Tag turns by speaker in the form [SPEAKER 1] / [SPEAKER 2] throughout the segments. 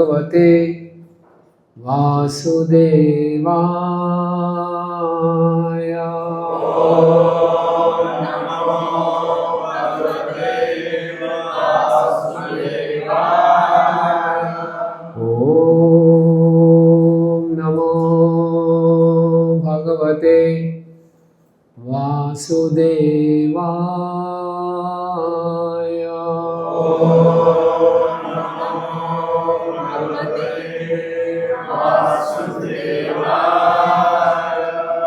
[SPEAKER 1] भगवते वासुदेवाय। ओम नमो भगवते वासुदेवाय।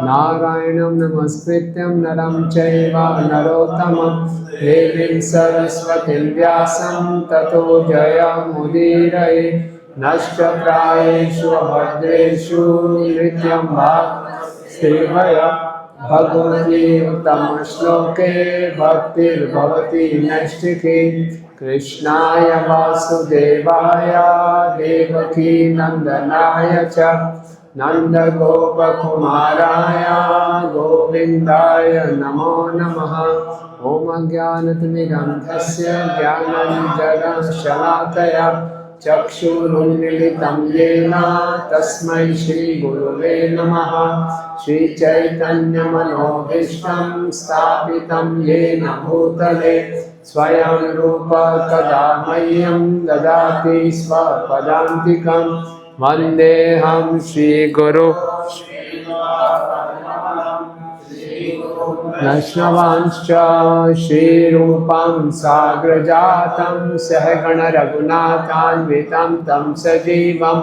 [SPEAKER 1] नारायणं नमस्कृत्यं नरं चैव नरोत्तमं देवीं सरस्वतीं व्यासं ततो जयमुदीरये। नष्टप्रायेषु भद्रेषु नित्यं सेवया भगवती उत्तमश्लोके भक्तिर्भवति नैष्ठिकी। कृष्णाय वासुदेवाय देवकी नंदनाय च नन्दगोपकुमाराय गोविन्दाय नमो नमः। ॐ अज्ञानतिमिरन्धस्य ज्ञानञ्जनशलाकया चक्षुरुन्मीलितं येन तस्मै श्रीगुरुवे नमः। श्रीचैतन्यमनोभीष्टं स्थापितं येन भूतले स्वयं रूप कदा मह्यं ददाति स्वपदान्तिकं। वन्देऽहं श्रीगुरु वैष्णवांश्च श्रीरूपं साग्रजातं सहगण रघुनाथान्वितं तं सजीवं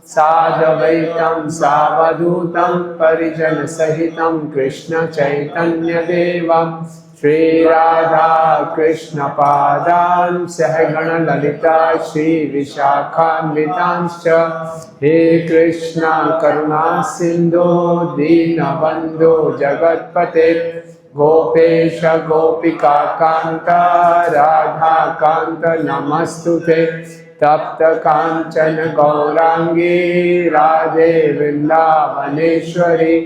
[SPEAKER 1] साद्वैतं सावधूतं परिजनसहितं कृष्ण चैतन्यदेवं श्रीराधा कृष्णपादान् सहगण ललिता श्रीविशाखान्वितांश्च। हे कृष्ण करुणा सिन्धो दीनबन्धो जगत्पते गोपेश गोपिका कांत राधा कांत नमस्तुते। तप्त कांचन गौरांगी राधे वृंदावनेश्वरी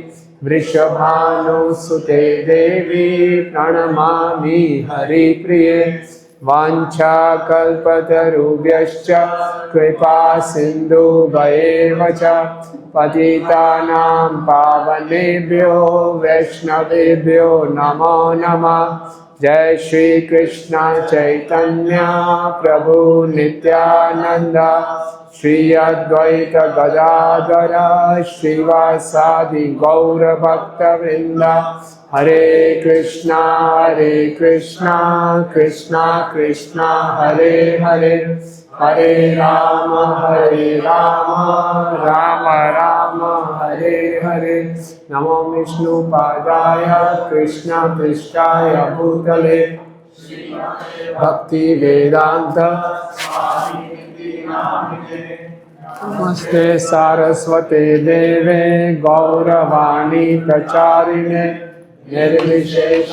[SPEAKER 1] वृषभानुसुते देवी प्रणमामि हरिप्रिये। वाञ्छाकल्पतरुभ्यश्च कृपा सिन्धुभ्येव च पतितानां पावनेभ्यो वैष्णवेभ्यो नमो नमः। जय श्री कृष्ण चैतन्य प्रभु नित्यानंद श्री अद्वैत गदाधर श्रीवासादि गौर भक्तवृंद। हरे कृष्णा कृष्णा कृष्णा हरे हरे हरे राम राम राम हरे हरे। नमो विष्णुपादाय कृष्ण पृष्ठाय भूतले भक्ति वेदांत नमस्ते सारस्वते देवे गौरवाणी प्रचारिणे निर्विशेष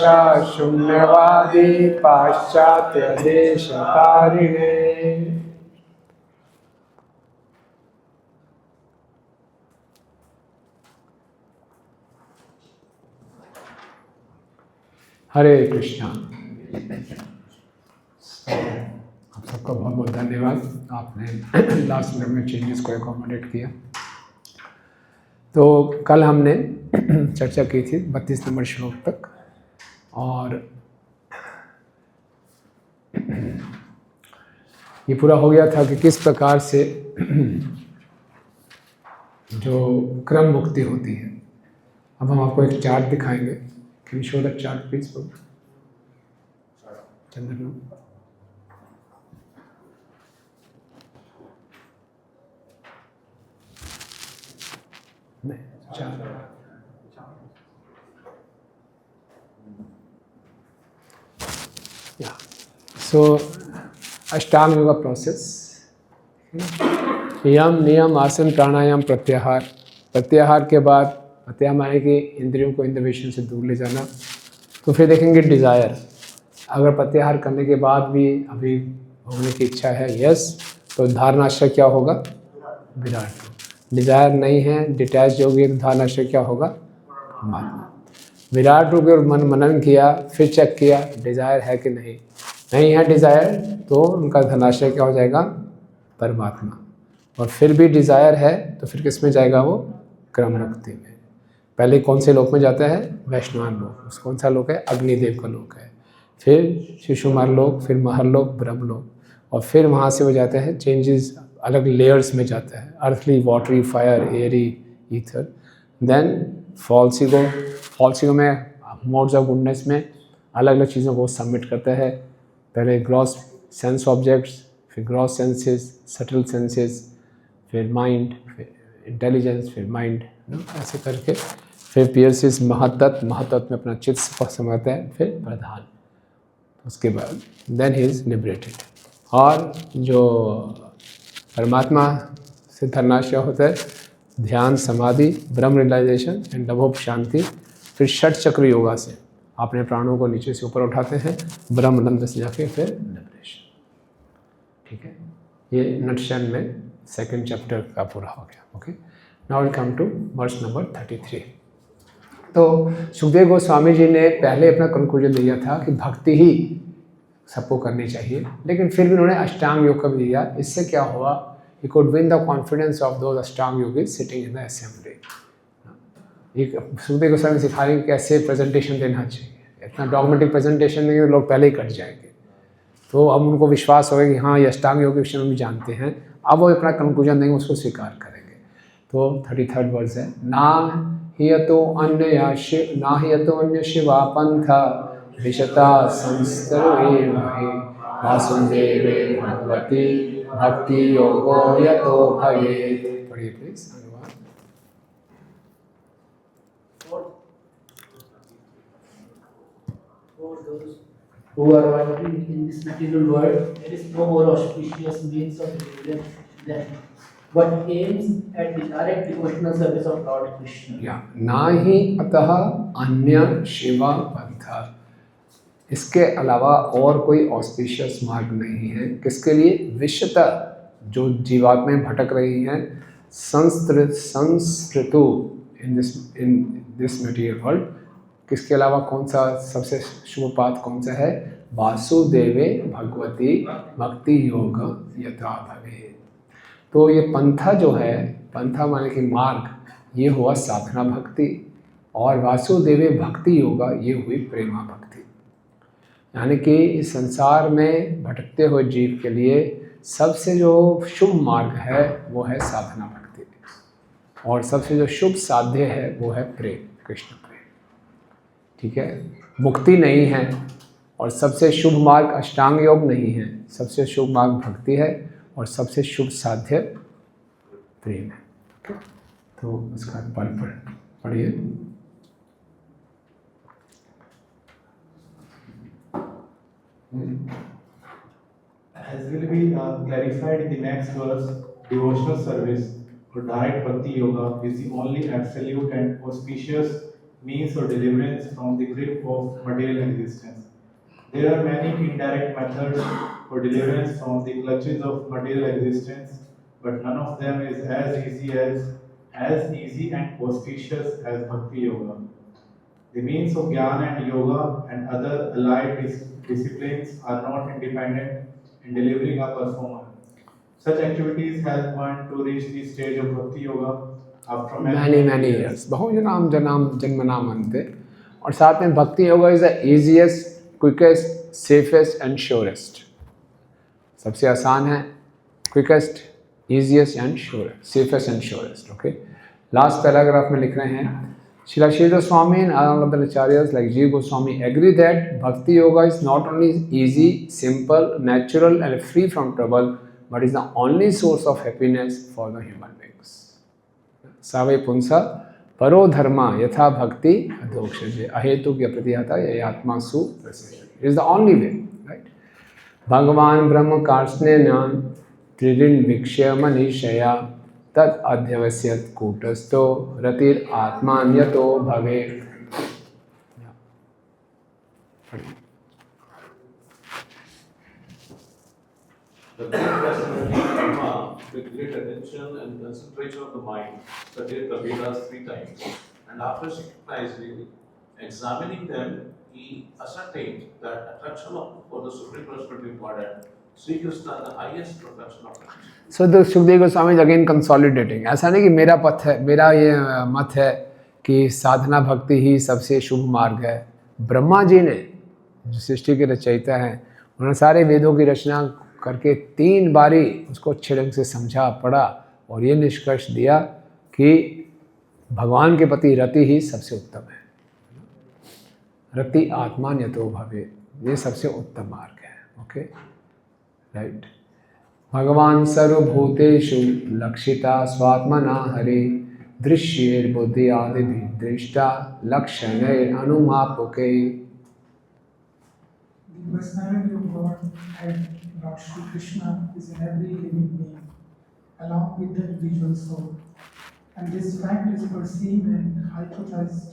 [SPEAKER 1] शून्यवादी पाश्चात्य देशतारिणे। हरे कृष्णा। आप सबका बहुत बहुत धन्यवाद। आपने लास्ट मिनट में चेंजेस को एकोमोडेट किया। तो कल हमने चर्चा की थी 32 नंबर श्लोक तक, और ये पूरा हो गया था कि किस प्रकार से जो क्रम मुक्ति होती है। अब हम आपको एक चार्ट दिखाएंगे। Can you show the chart please Chandra. So Ashtanga yoga process, यम नियम आसन प्राणायाम प्रत्याहार। प्रत्याहार के बाद प्रत्याहार माने कि इंद्रियों को इंद्रिय विषयों से दूर ले जाना। तो फिर देखेंगे डिज़ायर। अगर प्रत्याहार करने के बाद भी अभी भोगने की इच्छा है, यस, तो धारणाश्रय क्या होगा? विराट रूप। डिज़ायर नहीं है, डिटैच होगी, तो धारणाश्रय क्या होगा? परमात्मा। विराट रूप के मन मनन किया, फिर चेक किया डिज़ायर है कि नहीं है डिज़ायर, तो उनका धनाश्रय क्या हो जाएगा? परमात्मा। और फिर भी डिज़ायर है तो फिर किस में जाएगा वो? क्रम मुक्ति में। पहले कौन से लोक में जाता है? वैष्णवान लोक। कौन सा लोक है? अग्निदेव का लोक है। फिर शिशुमार लोक, फिर महरलोक, ब्रह्मलोक, और फिर वहाँ से हो जाते हैं चेंजेस, अलग लेयर्स में जाता है, earthly, watery, fire, airy, ether. Then false ego. False ego में मोड्स ऑफ गुडनेस में अलग अलग चीज़ों को सबमिट करता है। पहले ग्रॉस सेंस ऑब्जेक्ट्स, फिर ग्रॉस सेंसेस, सटल सेंसेस, फिर माइंड, फिर इंटेलिजेंस, फिर माइंड, ऐसे करके फिर पियर्सिस महत्तत्व, महत्तत्व में अपना चित्त समाता है, फिर प्रधान। उसके बाद देन ही इज लिबरेटेड। और जो परमात्मा से धर्नाशय होता है, ध्यान, समाधि, ब्रह्म रियलाइजेशन एंड लभोप शांति, फिर षट चक्र योगा से अपने प्राणों को नीचे से ऊपर उठाते हैं, ब्रह्मनंद से जाके फिर लिबरेशन। ठीक है, ये नटशल में सेकंड चैप्टर का पूरा हो गया। Okay, now will come to verse number 33। तो सुखदेव गोस्वामी जी ने पहले अपना कंक्लूजन दिया था कि भक्ति ही सबको करनी चाहिए, लेकिन फिर भी उन्होंने अष्टांग योग का भी दिया। इससे क्या हुआ? He could win the confidence of those Ashtanga Yogi sitting in the assembly. एक सुखदेव गोस्वामी सिखा रहे हैं कि कैसे प्रेजेंटेशन देना चाहिए। इतना डॉगमेटिक प्रेजेंटेशन देंगे तो लोग पहले ही कट जाएंगे। तो अब उनको विश्वास होगा कि हाँ, ये अष्टांग योग के विषय में भी जानते हैं, अब वो अपना कंक्लूजन देंगे, उसको स्वीकार करेंगे। तो 33rd वर्स है, ना ही यतो अन्य शिवा पंथा विशता संस्तरे वासुदेवे भगवती भक्ति योगो यतो भवेत्। पढ़िए प्लीज अनुवाद।
[SPEAKER 2] Who are wandering in this material world, there is no more auspicious means of religion than what aims at the direct devotional service of Lord Krishna.
[SPEAKER 1] या ना ही अतः अन्य शिवा पंथा, इसके अलावा और कोई ऑस्पिशियस मार्ग नहीं है। किसके लिए? विशता, जो जीवात्माएं भटक रही हैं, संस्कृतु इन दिस मटीरियल वर्ल्ड। किसके अलावा कौन सा सबसे शुभ पाथ कौन सा है? वासुदेवे भगवती भक्ति योग यथा भवेत्। तो ये पंथा जो है, पंथा माने कि मार्ग, ये हुआ साधना भक्ति, और वासुदेवे भक्ति योगा ये हुई प्रेमा भक्ति। यानी कि इस संसार में भटकते हुए जीव के लिए सबसे जो शुभ मार्ग है वो है साधना भक्ति, और सबसे जो शुभ साध्य है वो है प्रेम, कृष्ण प्रेम। ठीक है, मुक्ति नहीं है, और सबसे शुभ मार्ग अष्टांग योग नहीं है, सबसे शुभ मार्ग भक्ति है, और सबसे शुभ साध्य प्रेम है। okay? तो उसका पढ़िए।
[SPEAKER 3] As will be clarified in the next verse, devotional service or direct bhakti yoga is the only absolute and auspicious means of deliverance from the grip of material existence. There are many indirect methods for deliverance from the clutches of material existence, but none of them is as easy and auspicious as bhakti yoga. The means of jnana and yoga and other allied disciplines are not independent in delivering a performer. Such activities help one to reach the stage of bhakti yoga after many years.
[SPEAKER 1] बहुजनाम जनाम जन्मनाम अन्ते। और साथ में भक्ति yoga is the easiest, quickest, safest and surest. सबसे आसान है, quickest, easiest and surest, safest and surest. Okay, last paragraph में लिख रहे हैं, Srila Sri Goswami and other acharyas like Jiva Goswami agree that Bhakti Yoga is not only easy, simple, natural and free from trouble, but is the only source of happiness for the human beings. Savai punsa paro dharma yatha bhakti adhokshaje ahetu kya pratyata yayatma su prasya. It is the only way, right? Bhagavan Brahma karsnena tririn vikshya manishaya तद अध्यवस्यत कूटस्थो रतिर आत्मान्यतो भवे।
[SPEAKER 4] The Dharma with great attention and concentration of the mind, studied the Vedas 3 times, and after scrutinizing, examining them, he ascertained that attraction for the Supreme Personality of Godhead Sri Krishna, the highest perfection of perfection.
[SPEAKER 1] So the Sukhdev Goswami again consolidating, ऐसा नहीं कि मेरा पथ है, मेरा ये मत है कि साधना भक्ति ही सबसे शुभ मार्ग है। ब्रह्मा जी ने, जो सृष्टि के रचयिता हैं, उन्होंने सारे वेदों की रचना करके 3 बारी उसको अच्छे ढंग से समझा पढ़ा और ये निष्कर्ष दिया कि भगवान के प्रति रति ही सबसे उत्तम है। रति आत्मान्यतो भवे, ये सबसे उत्तम मार्ग है। Okay, right. भगवान सर्वभूतेषु लक्षिता स्वात्मना हरे, दृश्यैर्बुद्धि आदिभिः दृष्टा लक्षणैरनुमापके।
[SPEAKER 5] The personality of God and Lord Shri Krishna is in every living being, along with the individual soul. And this fact is perceived and hypothesized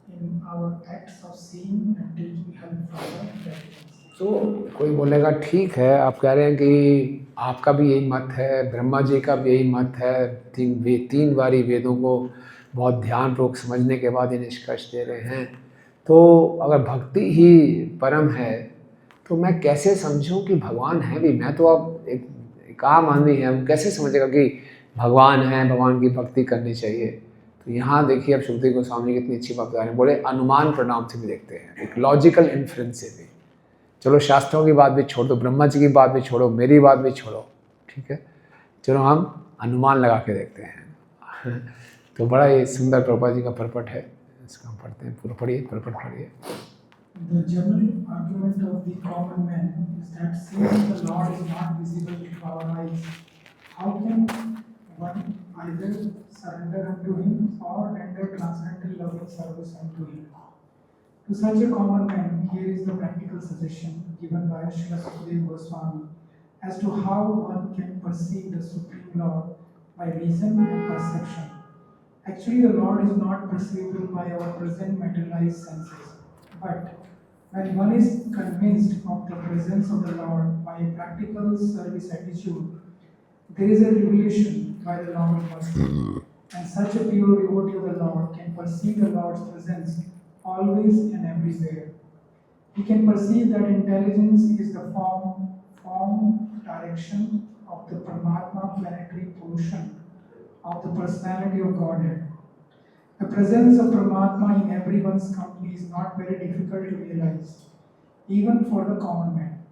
[SPEAKER 5] in our acts of seeing and taking help from the practice.
[SPEAKER 1] तो कोई बोलेगा ठीक है, आप कह रहे हैं कि आपका भी यही मत है, ब्रह्मा जी का भी यही मत है, 3 बारी वेदों को बहुत ध्यानपूर्वक समझने के बाद ये निष्कर्ष दे रहे हैं। तो अगर भक्ति ही परम है तो मैं कैसे समझूं कि भगवान है भी? मैं तो अब एक आम आदमी है, वो कैसे समझेगा कि भगवान है, भगवान की भक्ति करनी चाहिए? तो यहाँ देखिए, अब सुखदेव गोस्वामी कितनी अच्छी बात बता रहे हैं। बोले अनुमान परिणाम से भी देखते हैं, एक लॉजिकल इन्फ्रेंस से भी। चलो शास्त्रों की बात भी छोड़ दो, ब्रह्मा जी की बात भी छोड़ो, मेरी बात भी छोड़ो, ठीक है, चलो हम अनुमान लगा के देखते हैं। तो बड़ा ये सुंदर प्रभुपाद जी का परपट है, इसको हम पढ़ते हैं। पूरा पढ़िए, परपट पढ़िए।
[SPEAKER 5] The general argument of the common man is that since the Lord is not visible to our eyes, how can one either surrender unto Him or render transcendental loving service unto Him? To such a common man, here is the practical suggestion given by Srila Sukadeva Goswami as to how one can perceive the Supreme Lord by reason and perception. Actually, the Lord is not perceivable by our present materialized senses, but when one is convinced of the presence of the Lord by a practical service attitude, there is a revelation by the Lord mercy, and such a pure devotee of the Lord can perceive the Lord's presence always and everywhere. He can perceive that intelligence is the form, direction of the Paramatma planetary portion of the personality of Godhead. The presence of Paramatma in everyone's company is not very difficult to realize, even for the common man.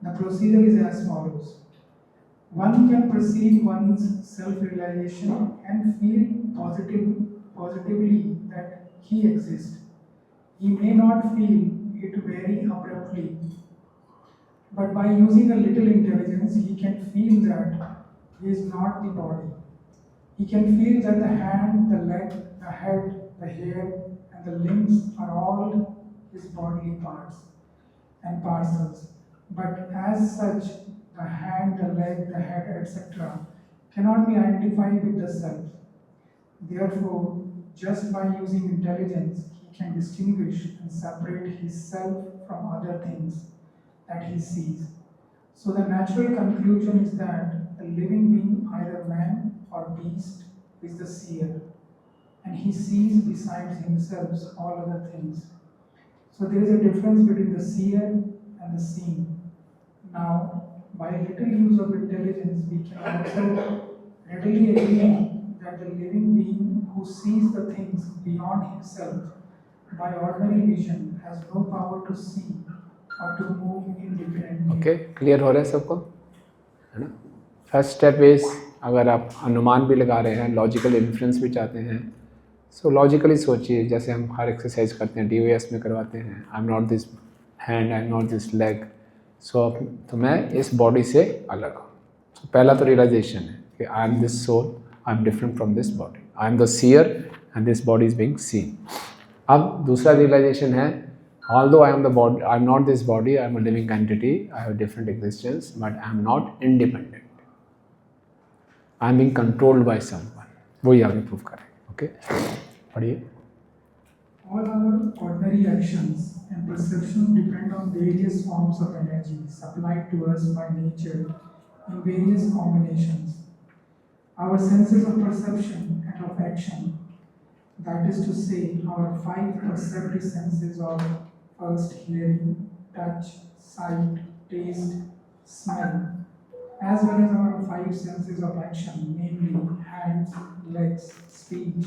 [SPEAKER 5] The procedure is as follows. One can perceive one's self-realization and feel positively that he exists. He may not feel it very abruptly, but by using a little intelligence, he can feel that he is not the body. He can feel that the hand, the leg, the head, the hair, and the limbs are all his bodily parts and parcels. But as such, the hand, the leg, the head, etc., cannot be identified with the self. Therefore, just by using intelligence, he can distinguish and separate his self from other things that he sees. So the natural conclusion is that a living being, either man or beast, is the seer, and he sees besides himself all other things. So there is a difference between the seer and the seen. Now, by a little use of intelligence, we can also readily agree that the living being who sees the things beyond himself by ordinary vision has no power to see or to move independently.
[SPEAKER 1] Okay, clear हो रहा है सबको, है ना? First step is, अगर आप अनुमान भी लगा रहे हैं, लॉजिकल इन्फ्रेंस भी चाहते हैं, सो लॉजिकली सोचिए, जैसे हम हर एक्सरसाइज करते हैं, DOS में करवाते हैं, I am not this hand, I am not this leg, so तो मैं इस बॉडी से अलग हूँ। तो पहला तो रियलाइजेशन है कि I am this soul, I am different from this body, I am the seer and this body is being seen. अब दूसरा रियलाइजेशन है, although I am the body, I am not this body, I am a living entity, I have a different existence, but I am not independent. I am being controlled by someone. वही आगे prove करें। Okay, पढ़िए।
[SPEAKER 5] All our ordinary actions and perceptions depend on various forms of energy supplied to us by nature in various combinations. Our senses of perception and of action, that is to say, our 5 perceptive senses of first hearing, touch, sight, taste, smell, as well as our five senses of action, namely hands, legs, speech,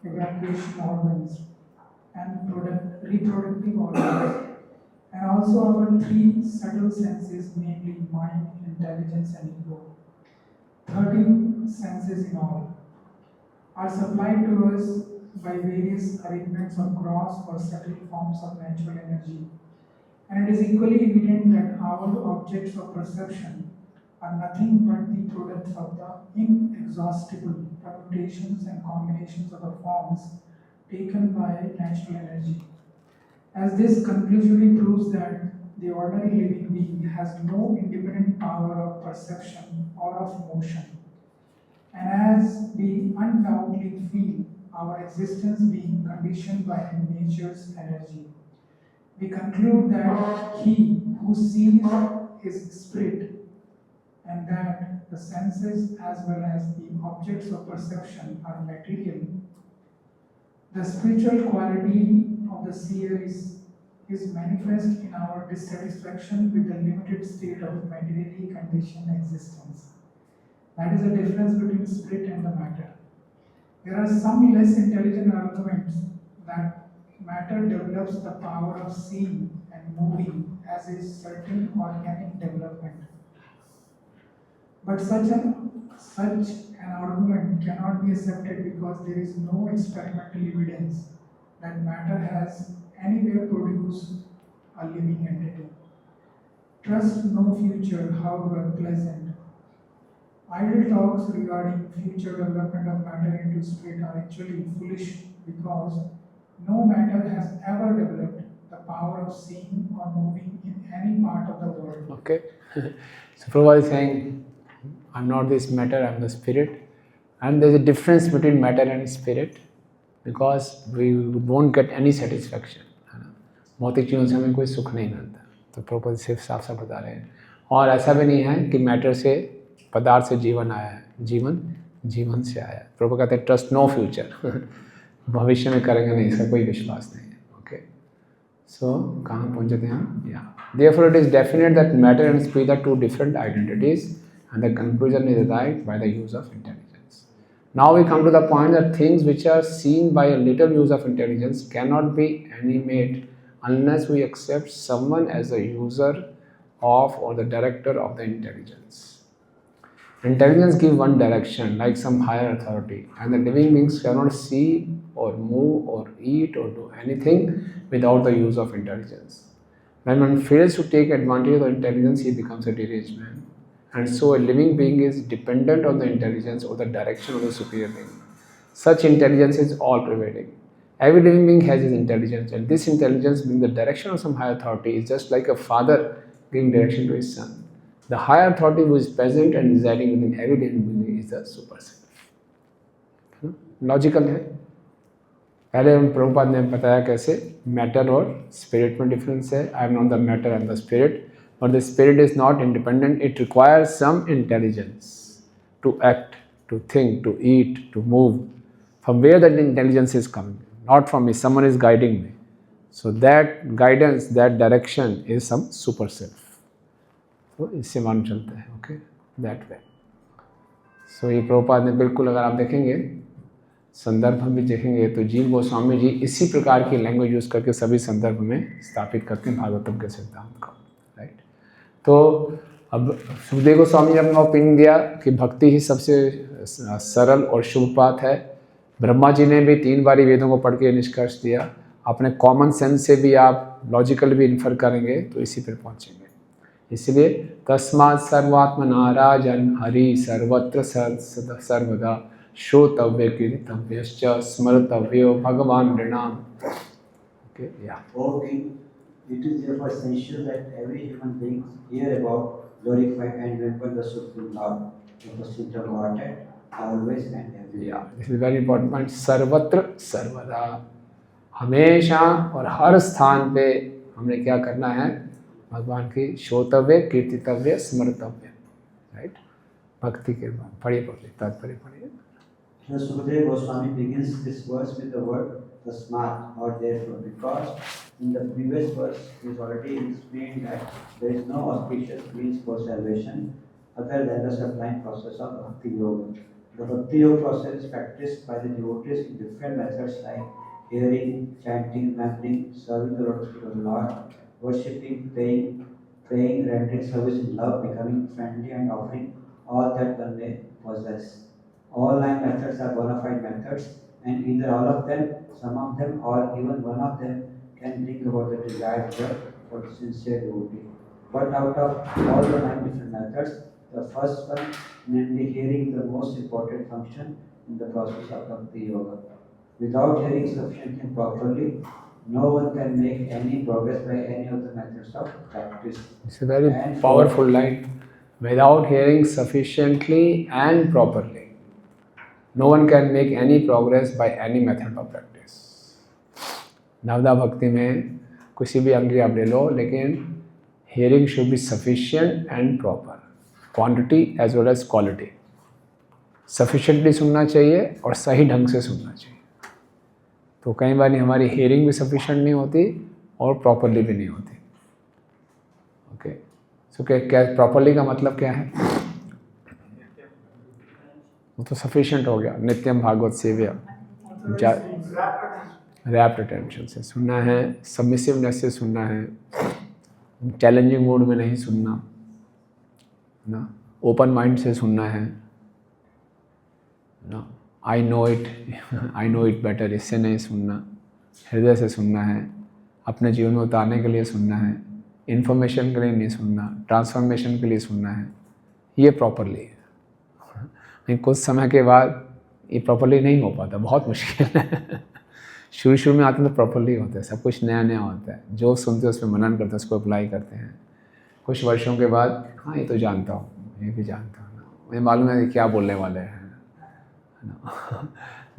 [SPEAKER 5] evacuation organs, and reproductive organs, and also our three subtle senses, namely mind, intelligence, and ego. 13 senses in all are supplied to us by various arrangements of gross or subtle forms of natural energy. And it is equally evident that our objects of perception are nothing but the products of the inexhaustible permutations and combinations of the forms taken by natural energy. As this conclusively proves that the ordinary living being has no independent power of perception or of motion, and as we undoubtedly feel our existence being conditioned by nature's energy, we conclude that he who sees is spirit, and that the senses as well as the objects of perception are material. The spiritual quality of the seer is manifest in our dissatisfaction with the limited state of materially conditioned existence. That is the difference between spirit and the matter. There are some less intelligent arguments that matter develops the power of seeing and moving as a certain organic development. But such an argument cannot be accepted because there is no experimental evidence that matter has anywhere produced a living entity. Trust no future, however pleasant. Idle talks regarding future development of matter into spirit are actually foolish because no matter has ever developed the power of seeing or moving in any part of the world.
[SPEAKER 1] Okay. So Prabhupada is saying, I'm not this matter, I'm the spirit. And there's a difference between matter and spirit because we won't get any satisfaction. भौतिक जीवन से हमें कोई सुख नहीं मिलता. तो प्रभुपाद सिर्फ साफ साफ बता रहे हैं. और ऐसा भी नहीं है कि मैटर से पदार्थ से जीवन आया है. जीवन से आया है. प्रभुपाद कहते हैं ट्रस्ट नो फ्यूचर. भविष्य में करेंगे नहीं, इसका कोई विश्वास नहीं है. ओके. सो कहाँ पहुँचे थे हम? या therefore it is definite that matter and spirit are two different identities and the conclusion is arrived by the use of intelligence. Now we come to the point that things which are seen by a little use of intelligence cannot be animated unless we accept someone as the user of or the director of the intelligence. Intelligence gives one direction like some higher authority, and the living beings cannot see or move or eat or do anything without the use of intelligence. When one fails to take advantage of the intelligence, he becomes a deranged man. And so a living being is dependent on the intelligence or the direction of the superior being. Such intelligence is all-pervading. Every living being has his intelligence, and this intelligence being the direction of some higher authority is just like a father giving direction to his son. The higher authority who is present and residing within every living being is the super self. Logical है. पहले हम प्रभुपाद ने बताया कैसे matter और spirit में difference है. I am not the matter, I am the spirit. But the spirit is not independent. It requires some intelligence to act, to think, to eat, to move. From where that intelligence is coming, not from me. Someone is guiding me. So that guidance, that direction is some super self. तो इससे मालूम चलता है. Okay, that way. सो ये प्रभुपाद ने बिल्कुल, अगर आप देखेंगे संदर्भ हम भी देखेंगे तो जीव गोस्वामी जी इसी प्रकार की लैंग्वेज यूज़ करके सभी संदर्भ में स्थापित करते हैं भागवतम के सिद्धांत को. राइट. तो अब सुखदेव गोस्वामी ने अपना ओपिनियन दिया कि भक्ति ही सबसे सरल और शुभ बात है. ब्रह्मा जी ने भी 3 बारी वेदों को पढ़ के निष्कर्ष दिया. अपने कॉमन सेंस से भी आप लॉजिकल भी इन्फर करेंगे तो इसी पर पहुँचेंगे. इसलिए तस्मात् सर्वात्मना राजन् हरि सर्वत्र सर्वदा श्रोतव्य कीर्तव्यश्च स्मर्तव्यो भगवान नृणाम. Okay, yeah.
[SPEAKER 6] O king, it is therefore essential that every human being hear about, glorify and remember the Supreme Lord, the pursuit of Godhead, always and everywhere.
[SPEAKER 1] Yeah, this is very important point. सर्वत्र सर्वदा, हमेशा और हर स्थान पे हमने क्या करना है? भगवान की श्रोतव्य, कीर्तितव्य, स्मर्तव्य. राइट. भक्ति के बाद पढ़िए तात्पर्य पढ़िए.
[SPEAKER 6] So Sukadeva Goswami begins this verse with the word tasmat or therefore, because In the previous verse, it is already explained that there is no auspicious means for salvation other than the sublime process of Bhakti Yoga. The Bhakti Yoga process is practiced by the devotees in different methods like hearing, chanting, mumbling, serving the feet of the Lord, worshipping, praying, rendering service in love, becoming friendly, and offering all that one may possess. All 9 methods are bona fide methods, and either all of them, some of them, or even one of them can bring about the desired result for the sincere devotee. But out of all the 9 different methods, the first one, namely hearing, the most important function in the process of Bhakti Yoga. Without hearing sufficiently properly, no one can make any progress by any of the methods of practice.
[SPEAKER 1] It's a very
[SPEAKER 6] And
[SPEAKER 1] powerful line. Without hearing sufficiently and properly, no one can make any progress by any method of practice. नवदा भक्ति में किसी भी अंग आप ले लो, लेकिन hearing should be sufficient and proper, quantity as well as quality. Sufficiently सुनना चाहिए और सही ढंग से सुनना चाहिए. तो कई बार हमारी hearing भी sufficient नहीं होती और properly भी नहीं होती. ओके, सो क्या properly का मतलब क्या है? वो तो सफिशिएंट हो गया. नित्यम भागवत सेव्य, रैप्ट अटेंशन से सुनना है, सबमिसिवनेस से सुनना है, चैलेंजिंग मूड में नहीं सुनना ना, ओपन माइंड से सुनना है ना, आई नो इट बेटर, इससे नहीं सुनना, हृदय से सुनना है, अपने जीवन में उतारने के लिए सुनना है, इन्फॉर्मेशन के लिए नहीं सुनना, ट्रांसफॉर्मेशन के लिए सुनना है. ये प्रॉपरली है. लेकिन कुछ समय के बाद ये प्रॉपरली नहीं हो पाता, बहुत मुश्किल है. शुरू में आते हैं तो प्रॉपरली होता है, सब कुछ नया नया होता है, जो सुनते हैं उस पर मनन करते हैं, उसको अप्लाई करते हैं. कुछ वर्षों के बाद हाँ ये तो जानता हूँ, ये भी जानता हूँ ना, मुझे मालूम है कि क्या बोलने वाले हैं ना.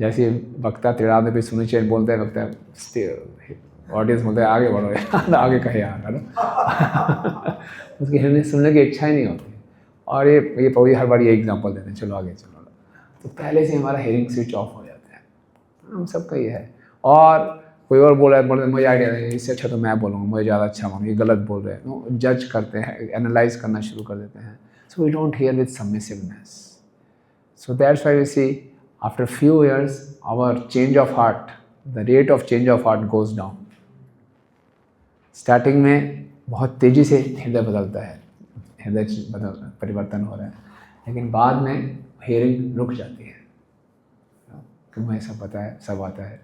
[SPEAKER 1] जैसे वक्ता त्रिराम पे सुनी चैन बोलते हैं, वक्ता ऑडियंस बोलते हैं आगे बढ़ो यार, आगे कहे यार ना. उसकी हृदय सुनने की इच्छा ही नहीं होती. और ये पौड़ी हर बार ये एग्जांपल देते हैं, चलो आगे चलो. तो पहले से हमारा हेयरिंग स्विच ऑफ हो जाता है. हम सबका ये है. और कोई और बोल रहा है, मुझे आइडिया नहीं, इससे अच्छा तो मैं बोलूँगा, मुझे ज़्यादा अच्छा मालूम, ये गलत बोल रहे हैं. जज करते हैं, एनालाइज करना शुरू कर देते हैं. So we don't hear with submissiveness. So that's why we see after few years our change of heart, the rate of change of heart goes down. Starting में बहुत तेज़ी से हृदय बदलता है, हृदय परिवर्तन हो रहा है, लेकिन बाद में हेयरिंग रुक जाती है. क्योंकि मुझे सब पता है, सब आता है.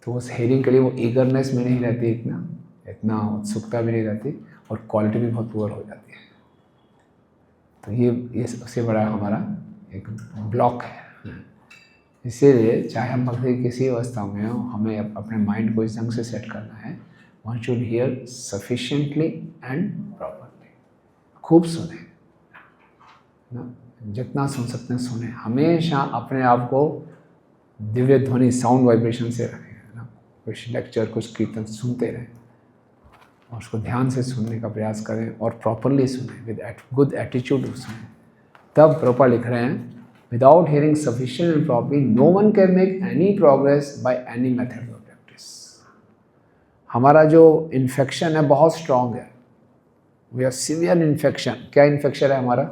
[SPEAKER 1] तो उस हेयरिंग के लिए वो ईगरनेस में नहीं रहती, इतना उत्सुकता भी नहीं रहती, और क्वालिटी भी बहुत पुअर हो जाती है. तो ये सबसे बड़ा हमारा एक ब्लॉक है. इसीलिए चाहे हम भक्ति की किसी अवस्था में हो, हमें अपने माइंड को इस ढंग से सेट करना है. One should hear sufficiently and properly. खूब सुने ना, जितना सुन सकते हैं सुने. हमेशा अपने आप को दिव्य ध्वनि, साउंड वाइब्रेशन से रखें ना. कुछ लेक्चर, कुछ कीर्तन सुनते रहें और उसको ध्यान से सुनने का प्रयास करें और प्रॉपरली सुने, विद गुड एटीट्यूड सुने. तब प्रॉपर लिख रहे हैं, without hearing sufficient and properly no one can make any progress by any method of practice. हमारा जो इन्फेक्शन है बहुत स्ट्रांग है. We are severe infection. क्या इन्फेक्शन है हमारा?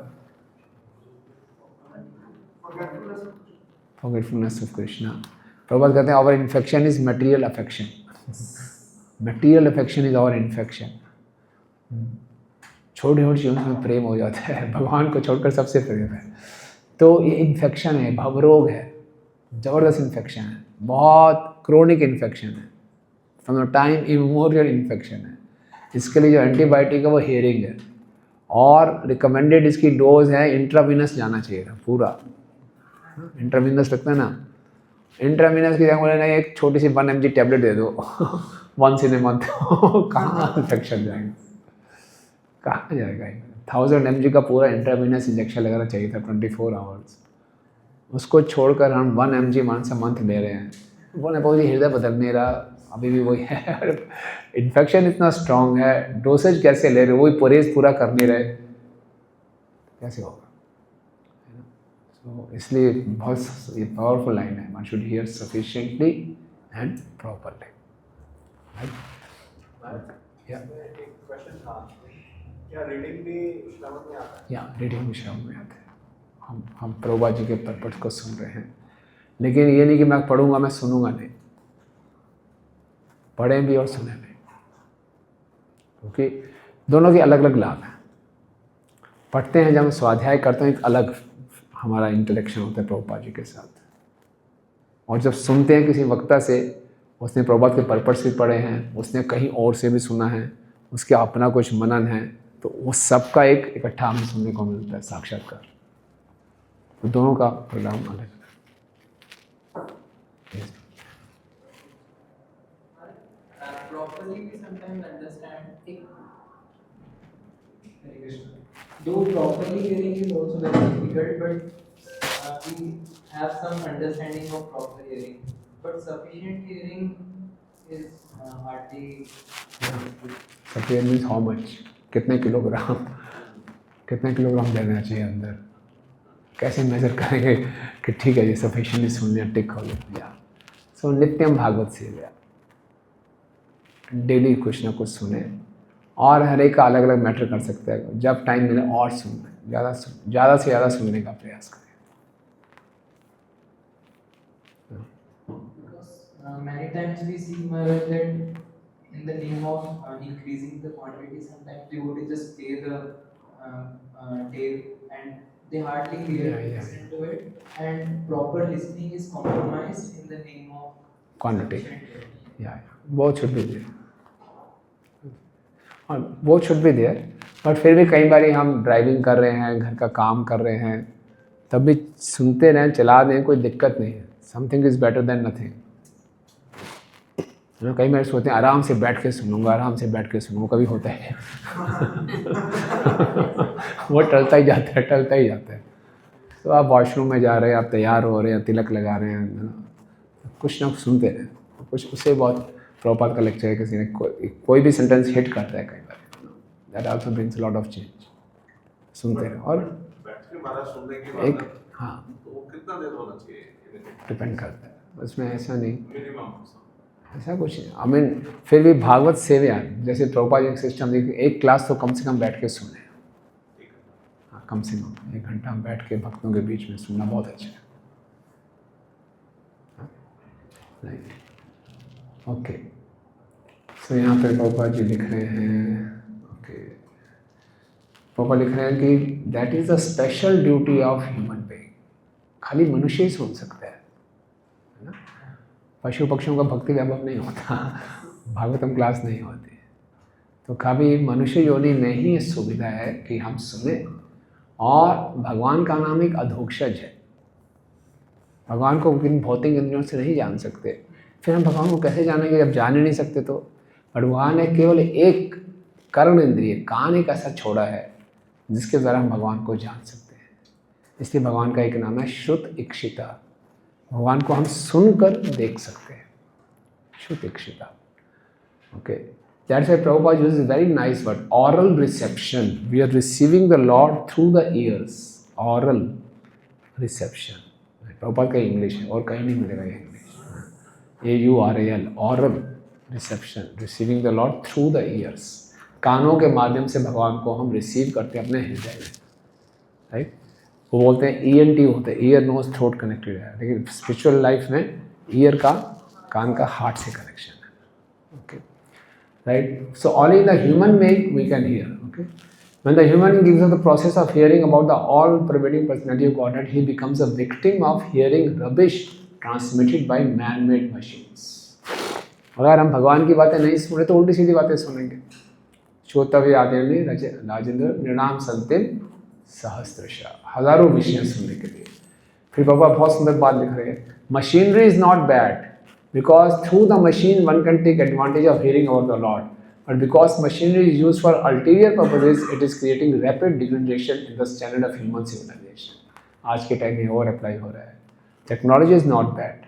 [SPEAKER 1] Forgetfulness of Krishna. प्रभुपाद कहते हैं our infection is material affection. Material affection is our infection. छोटी छोटी चीज़ों में प्रेम हो जाता है, भगवान को छोड़कर सबसे प्रेम है. तो ये इन्फेक्शन है, भवरोग है, ज़बरदस्त इन्फेक्शन है, बहुत क्रोनिक इन्फेक्शन है, फ्रॉम द टाइम इमोरियल इन्फेक्शन है. इसके लिए जो एंटीबायोटिक है वो हेयरिंग है, और रिकमेंडेड इसकी डोज है इंट्रावीनस जाना चाहिए था पूरा. इंट्रावीनस लगता है ना, इंट्रावीनस की जगह बोले नहीं एक छोटी सी 1 mg टैबलेट दे दो वंस इन ए मंथ. कहाँ इन्फेक्शन जाएगा, कहाँ जाएगा? 1000 mg का पूरा इंट्रावीनस इंजेक्शन लगाना चाहिए था 24 आवर्स. उसको छोड़कर हम 1 mg मंथ ले रहे हैं. बोले बहुत हृदय बदल नहीं रहा, अभी भी वही है. इन्फेक्शन इतना स्ट्रांग है, डोसेज कैसे ले रहे, वही परहेज पूरा कर नहीं रहे, कैसे होगा? तो इसलिए बहुत ये पावरफुल लाइन है. One should hear sufficiently and properly. या
[SPEAKER 7] एक क्वेश्चन था, क्या रीडिंग भी श्रवण में आता है?
[SPEAKER 1] या रीडिंग श्रवण में आते हैं। हम प्रभुपाद जी के परपट को सुन रहे हैं, लेकिन ये नहीं कि मैं पढ़ूंगा मैं सुनूंगा नहीं, पढ़ें भी और सुने भी, क्योंकि दोनों के अलग अलग लाभ हैं। पढ़ते हैं जब हम स्वाध्याय करते हैं, एक अलग हमारा इंटरेक्शन होता है प्रभुपाद जी के साथ, और जब सुनते हैं किसी वक्ता से, उसने प्रभुपाद के परपट से पढ़े हैं, उसने कहीं और से भी सुना है, उसके अपना कुछ मनन है, तो वो सबका एक इकट्ठा हमें सुनने को मिलता है साक्षात्कार। तो दोनों का परिणाम अलग है।
[SPEAKER 2] Properly we sometimes understand it. Though properly hearing is also very difficult, but we have some understanding of proper hearing. But sufficient hearing is hardly.
[SPEAKER 1] सफेद मीन्स हाउ मच, कितने किलोग्राम देना चाहिए अंदर, कैसे मेजर करेंगे कि ठीक है ये सफिशिएंटली सुन लिया, टिक हो गया। सो नित्यम भागवत सेवा, डेली कुछ ना कुछ सुने, और हर एक का अलग अलग मैटर कर सकता है। जब टाइम मिले और सुनना, ज़्यादा से ज़्यादा सुनने का प्रयास करें।
[SPEAKER 2] Because many times we see Maharaj that in the name of increasing the quantity, sometimes they would just pay the tape and they hardly listen to it, and proper listening is compromised in the name of
[SPEAKER 1] quantity,
[SPEAKER 2] sufficient hearing.
[SPEAKER 1] या both should be there, और both should be there. But फिर भी कई बार हम driving कर रहे हैं, घर का काम कर रहे हैं, तब भी सुनते रहें, चला दें, कोई दिक्कत नहीं है। Something is better than nothing. कई बार सोचते हैं आराम से बैठ के सुनूंगा, आराम से बैठ के सुनूंगा, कभी होता है वो टलता ही जाता है। तो आप वॉशरूम में जा रहे हैं, आप तैयार हो रहे हैं, तिलक लगा रहे हैं, कुछ ना कुछ सुनते रहें। कुछ उससे बहुत प्रभुपाद का लेक्चर है, किसी ने कोई भी सेंटेंस हिट करता है कई बार, that also brings lot of change. सुनते रहे और
[SPEAKER 4] बैठ के महाराज सुनने के बाद
[SPEAKER 1] एक, हाँ,
[SPEAKER 4] तो वो कितना देर होना चाहिए?
[SPEAKER 1] डिपेंड करता है, उसमें ऐसा नहीं,
[SPEAKER 4] मिनिमम
[SPEAKER 1] ऐसा कुछ नहीं। आई मीन फिर भी भागवत सेवा, जैसे प्रभुपाद जी का सिस्टम देखिए, एक क्लास तो कम से कम बैठ के सुने। हाँ, कम से कम 1 घंटा बैठ के भक्तों के बीच में सुनना बहुत अच्छा है। Right, okay. सो यहाँ पे प्रभुपाद जी लिख रहे हैं, ओके, प्रभुपाद लिख रहे हैं कि that is the special duty of human being. खाली मनुष्य ही सुन सकता है ना, पशु पक्षियों का भक्ति वैभव नहीं होता, भागवतम क्लास नहीं होती। तो कभी मनुष्य योनि में ही ये सुविधा है कि हम सुने, और भगवान का नाम एक अधोक्षज है। भगवान को इन भौतिक इंद्रियों से नहीं जान सकते, फिर हम भगवान को कैसे जानेंगे जब जान ही नहीं सकते? तो भगवान ने केवल एक कर्ण इंद्रिय, कान एक ऐसा छोड़ा है जिसके द्वारा हम भगवान को जान सकते हैं। इसलिए भगवान का एक नाम है श्रुत इक्षिता। भगवान को हम सुनकर देख सकते हैं, श्रुत इक्षिता। Okay, that's why Prabhupada uses very nice word, aural reception. We are receiving the Lord through the ears, aural reception. Prabhupada का इंग्लिश है और कहीं नहीं मिलेगा ये English. AURAL, aural reception, receiving the Lord through the ears. कानों के माध्यम से भगवान को हम रिसीव करते हैं अपने हृदय में, राइट। वो बोलते हैं ENT होते हैं, ईयर नोज थ्रोट कनेक्टेड है, लेकिन स्पिरिचुअल लाइफ में ईयर का, कान का हार्ट से कनेक्शन है। Okay, right. So only the human being we can hear. Okay, when the human being gives up the process of hearing about the all-pervading personality of Godhead, he becomes a victim of hearing rubbish transmitted by man-made machines. अगर हम भगवान की बातें नहीं सुने तो उल्टी सीधी बातें सुनेंगे। श्रोतव्य आदि राजेंद्र निर्णाम संतिम सहस्त्रशा, हजारों विषय सुनने के लिए। फिर बाबा बहुत सुंदर बात लिख रहे हैं, machinery is not bad because through the machine one can take advantage of hearing about the Lord, but because machinery is used for ulterior purposes it is creating rapid degradation in the standard of human civilization. आज के time में और apply हो रहा है। Technology is not bad,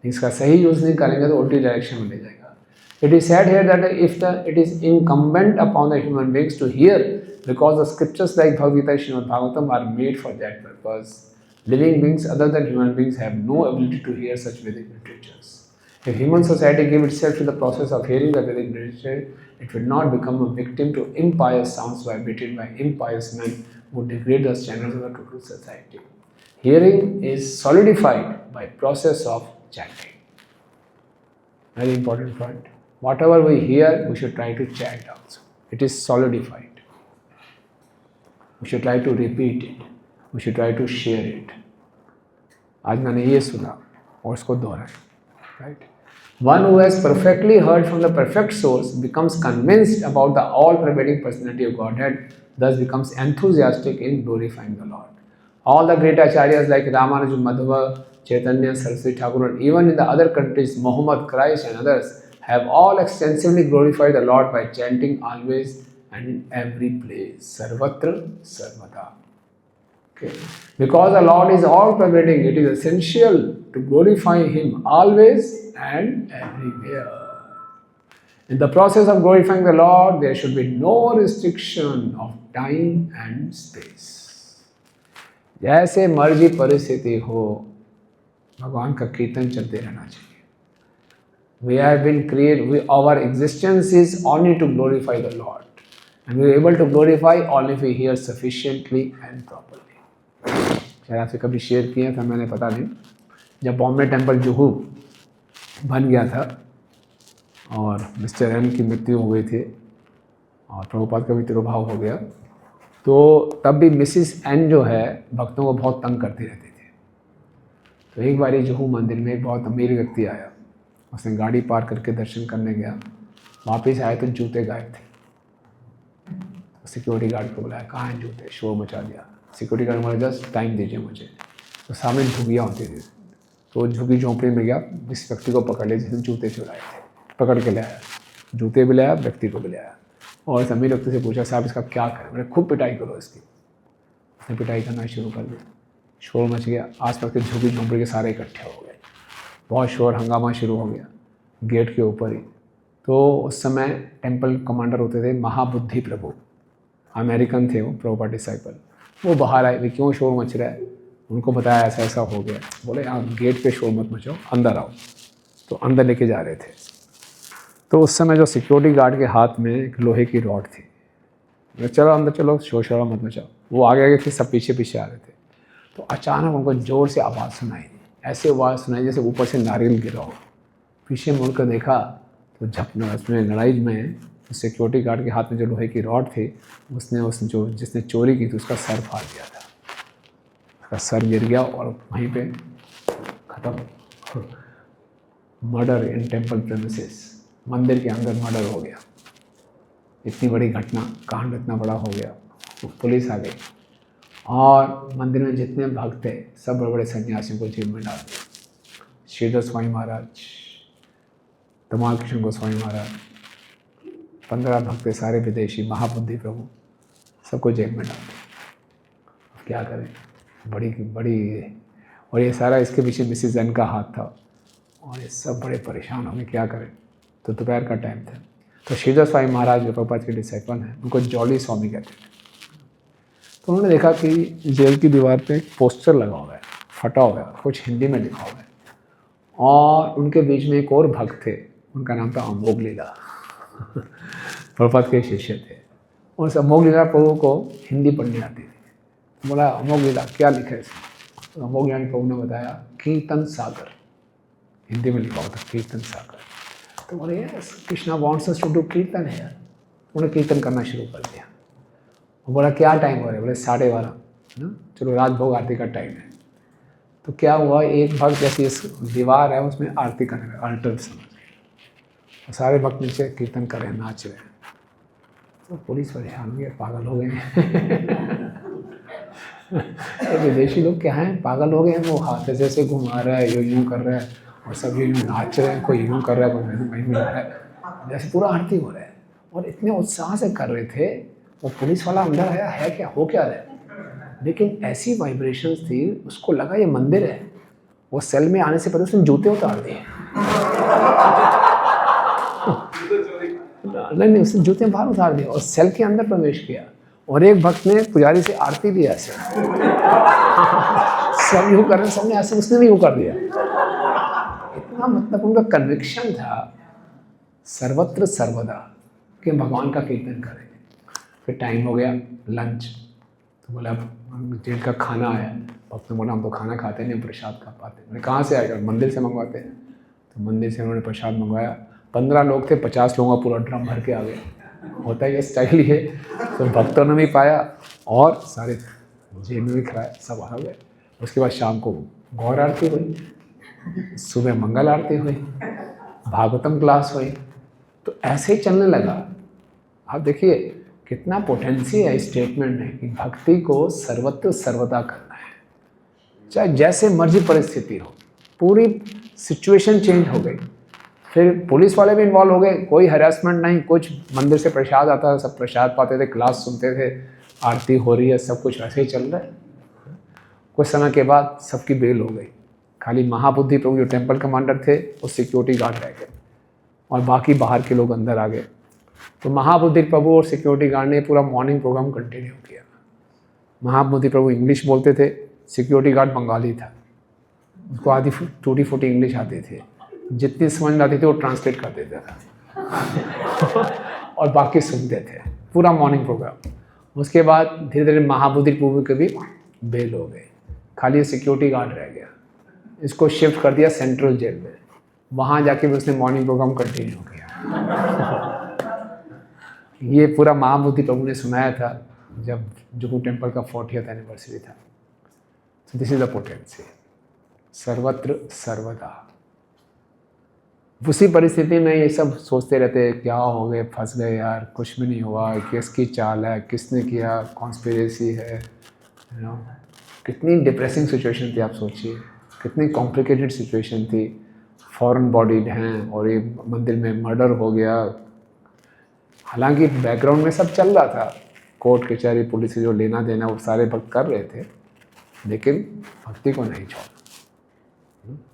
[SPEAKER 1] इसका सही use नहीं करेंगे तो उल्टी डायरेक्शन में ले जाएगा। It is said here that it is incumbent upon the human beings to hear, because the scriptures like Bhagavad Gita, Srimad Bhagavatam are made for that purpose. Living beings other than human beings have no ability to hear such Vedic literatures. If human society gave itself to the process of hearing the Vedic literature, It will not become a victim to impious sounds vibrated by impious men who degrade the standards of the total society. Hearing is solidified by process of chanting. Very important point. Whatever we hear, we should try to chant also. It is solidified. We should try to repeat it. We should try to share it. आज मैंने ये सुना और इसको दोहराया. Right? One who has perfectly heard from the perfect source becomes convinced about the all-pervading personality of Godhead, thus becomes enthusiastic in glorifying the Lord. All the great acharyas like Ramanuja, Madhva, Chaitanya, Saraswati Thakur, and even in the other countries, Muhammad, Christ, and others have all extensively glorified the Lord by chanting always and in every place, Sarvatra, Sarvada. Okay. Because the Lord is all-pervading, it is essential to glorify Him always and everywhere. In the process of glorifying the Lord, there should be no restriction of time and space. जैसे मर्जी परिस्थिति हो, भगवान का कीर्तन चलते रहना चाहिए. We have been created, our existence is only to glorify the Lord. And we are able to glorify only if we hear sufficiently and properly. शायद आपसे कभी शेयर किया था मैंने, पता नहीं. जब बॉम्बे टेम्पल जुहू बन गया था और मिस्टर एम की मृत्यु हो गई थी और प्रभुपाद का भी तिरोभाव हो गया, तो तब भी मिसिस एन जो है भक्तों को बहुत तंग करती रहती थी. तो एक बार जुहू मंदिर में एक बहुत अमीर व्यक्ति आया. उसने गाड़ी पार करके दर्शन करने गया, वापस आए तो जूते गायब थे. सिक्योरिटी गार्ड को बुलाया, कहाँ हैं जूते, शोर मचा दिया. सिक्योरिटी गार्ड बोला जस्ट टाइम दीजिए मुझे. तो सामने झुग्गियाँ होती थी, तो झुग्गी झोंपड़ी में गया, इस व्यक्ति को पकड़ लिया जिसने जूते चुराए थे. पकड़ के ले आया, जूते भी ले आया, व्यक्ति को भी ले आया. और इस अमीर व्यक्ति से पूछा, साहब इसका क्या करें. बोले खूब पिटाई करो इसकी. उसने पिटाई करना शुरू कर दिया. शोर मच गया, आस पास के झुग्गी झोंपड़ी के सारे इकट्ठे हो गए. बहुत शोर हंगामा शुरू हो गया गेट के ऊपर ही. तो उस समय टेम्पल कमांडर होते थे महाबुद्धि प्रभु, अमेरिकन थे वो, प्रभुपाद डिसाइपल. वो बाहर आए, क्यों शोर मच रहा है. उनको बताया ऐसा ऐसा हो गया. बोले आप गेट पे शोर मत मचाओ, अंदर आओ. तो अंदर लेके जा रहे थे. तो उस समय जो सिक्योरिटी गार्ड के हाथ में एक लोहे की रॉड थी. चलो अंदर चलो, शोर शराबा मत मचाओ. वो आगे आगे थे, सब पीछे पीछे आ रहे थे. तो अचानक उनको ज़ोर से आवाज़ सुनाई. ऐसे आवाज़ सुनाई जैसे ऊपर से नारियल गिरा हो. पीछे मुड़कर देखा तो झपना उसमें लड़ाई में सिक्योरिटी गार्ड के हाथ में जो लोहे की रॉड थी, उसने जो जिसने चोरी की थी उसका सर फाड़ दिया था. उसका सर गिर गया और वहीं पे ख़त्म. मर्डर इन टेम्पल प्रेमिसेस, मंदिर के अंदर मर्डर हो गया. इतनी बड़ी घटना, कांड इतना बड़ा हो गया. तो पुलिस आ गई और मंदिर में जितने भक्त थे सब बड़े बड़े सन्यासियों को जेल में डाल दिया. श्रीधर स्वामी महाराज, तमाल कृष्ण गोस्वामी महाराज, 15 भक्त सारे विदेशी, महाबुद्धि प्रभु, सबको जेल में डाल दिया. क्या करें, बड़ी. और ये सारा इसके पीछे मिसिज एन का हाथ था और ये सब बड़े परेशान हो गए, क्या करें. तो दोपहर का टाइम था. तो श्रीधर स्वामी महाराज जो प्रभुपाद के डिसाइपल हैं, उनको जॉली स्वामी कहते थे. तो उन्होंने देखा कि जेल की दीवार पे एक पोस्टर लगा हुआ है, फटा हुआ है, कुछ हिंदी में लिखा हुआ है. और उनके बीच में एक और भक्त थे, उनका नाम था अमोघ लीला. प्रभुपाद के शिष्य थे. और उस अमोघ लीला प्रभु को हिंदी पढ़नी आती थी. बोला अमोघ लीला क्या लिखा है इसमें. तो अमोघ लीला प्रभु ने बताया कीर्तन सागर, हिंदी में लिखा हुआ था कीर्तन सागर. तो बोले yes, Krishna wants us to do kirtan है. उन्होंने कीर्तन करना शुरू कर दिया. वो बोला क्या टाइम हो रहा है. बोले 12:30. चलो राजभोग आरती का टाइम है. तो क्या हुआ, एक भक्त जैसी इस दीवार है उसमें आरती करने लगा, अल्टर समझ. और सारे भक्त नीचे कीर्तन कर रहे हैं, नाच रहे हैं. तो पुलिस परेशान हो गई, पागल हो गए हैं. तो विदेशी लोग क्या हैं, पागल हो गए हैं. वो हाथ ऐसे घुमा रहा है, यूँ कर रहा है, और सब यूँ नाच रहे हैं. कोई यूँ कर रहा है, कोई वहीं मिला रहा है, जैसे पूरा आरती हो रहा है. और इतने उत्साह से कर रहे थे. वो पुलिस वाला अंदर आया, है क्या, हो क्या रहा है. लेकिन ऐसी वाइब्रेशंस थी, उसको लगा ये मंदिर है. वो सेल में आने से पहले उसने जूते उतार दिए. नहीं, उसने जूते बाहर उतार दिए और सेल के अंदर प्रवेश किया. और एक भक्त ने पुजारी से आरती दी ऐसे. सब यूँ कर रहे, सबने ऐसे, उसने भी यूँ कर दिया. इतना मतलब उनका कन्विक्शन था सर्वत्र सर्वदा. कि हम भगवान का कीर्तन करेंगे। फिर टाइम हो गया लंच, तो बोला अब जेल का खाना आया। भक्त ने बोला हम तो खाना खाते नहीं, प्रसाद खा पाते। मैंने कहाँ से आएगा, मंदिर से मंगवाते हैं। तो मंदिर से उन्होंने प्रसाद मंगवाया। 15 लोग थे, 50 लोगों का पूरा ड्रम भर के आ गया। होता है ये स्टाइल ही है। तो भक्तों ने भी पाया और सारे जेल में भी खिलाया, सब आ गए। उसके बाद शाम को गौर आरती हुई, सुबह मंगल आरती हुई, भागवतम क्लास हुई। तो ऐसे ही चलने लगा। आप देखिए कितना पोटेंसी है इस स्टेटमेंट में कि भक्ति को सर्वत्र सर्वदा करना है, चाहे जैसे मर्जी परिस्थिति हो। पूरी सिचुएशन चेंज हो गई। फिर पुलिस वाले भी इन्वॉल्व हो गए, कोई हरासमेंट नहीं, कुछ मंदिर से प्रसाद आता था, सब प्रसाद पाते थे, क्लास सुनते थे, आरती हो रही है, सब कुछ ऐसे ही चल रहा है। कुछ समय के बाद सबकी बेल हो गई। खाली महाबुद्धि प्रभु जो टेम्पल कमांडर थे वो सिक्योरिटी गार्ड रह गए और बाकी बाहर के लोग अंदर आ गए। तो महाबुद्धि प्रभु और सिक्योरिटी गार्ड ने पूरा मॉर्निंग प्रोग्राम कंटिन्यू किया। महाबुद्धि प्रभु इंग्लिश बोलते थे, सिक्योरिटी गार्ड बंगाली था, उसको आधी टूटी फूटी इंग्लिश आती थी, जितनी समझ में आती थी वो ट्रांसलेट कर देता था और बाकी सुनते थे पूरा मॉर्निंग प्रोग्राम। उसके बाद धीरे धीरे महाबुद्धि प्रभु के भी बेल हो गए, खाली सिक्योरिटी गार्ड रह गया। इसको शिफ्ट कर दिया सेंट्रल जेल में, वहाँ जाके भी उसने मॉर्निंग प्रोग्राम कंटिन्यू किया। ये पूरा महाबुद्धि प्रभु ने सुनाया था जब जुहू टेम्पल का 40th एनिवर्सरी था। So this is the potency, सर्वत्र सर्वदा। उसी परिस्थिति में ये सब सोचते रहते क्या हो गए, फंस गए यार, कुछ भी नहीं हुआ, किसकी चाल है, किसने किया, कॉन्स्पिरेसी है, यू नो। कितनी डिप्रेसिंग सिचुएशन थी, आप सोचिए कितनी कॉम्प्लिकेटेड सिचुएशन थी। फॉरेन बॉडीड हैं और ये मंदिर में मर्डर हो गया। हालांकि बैकग्राउंड में सब चल रहा था, कोर्ट कचहरी पुलिस से जो लेना देना वो सारे भक्त कर रहे थे, लेकिन भक्ति को नहीं छोड़ा।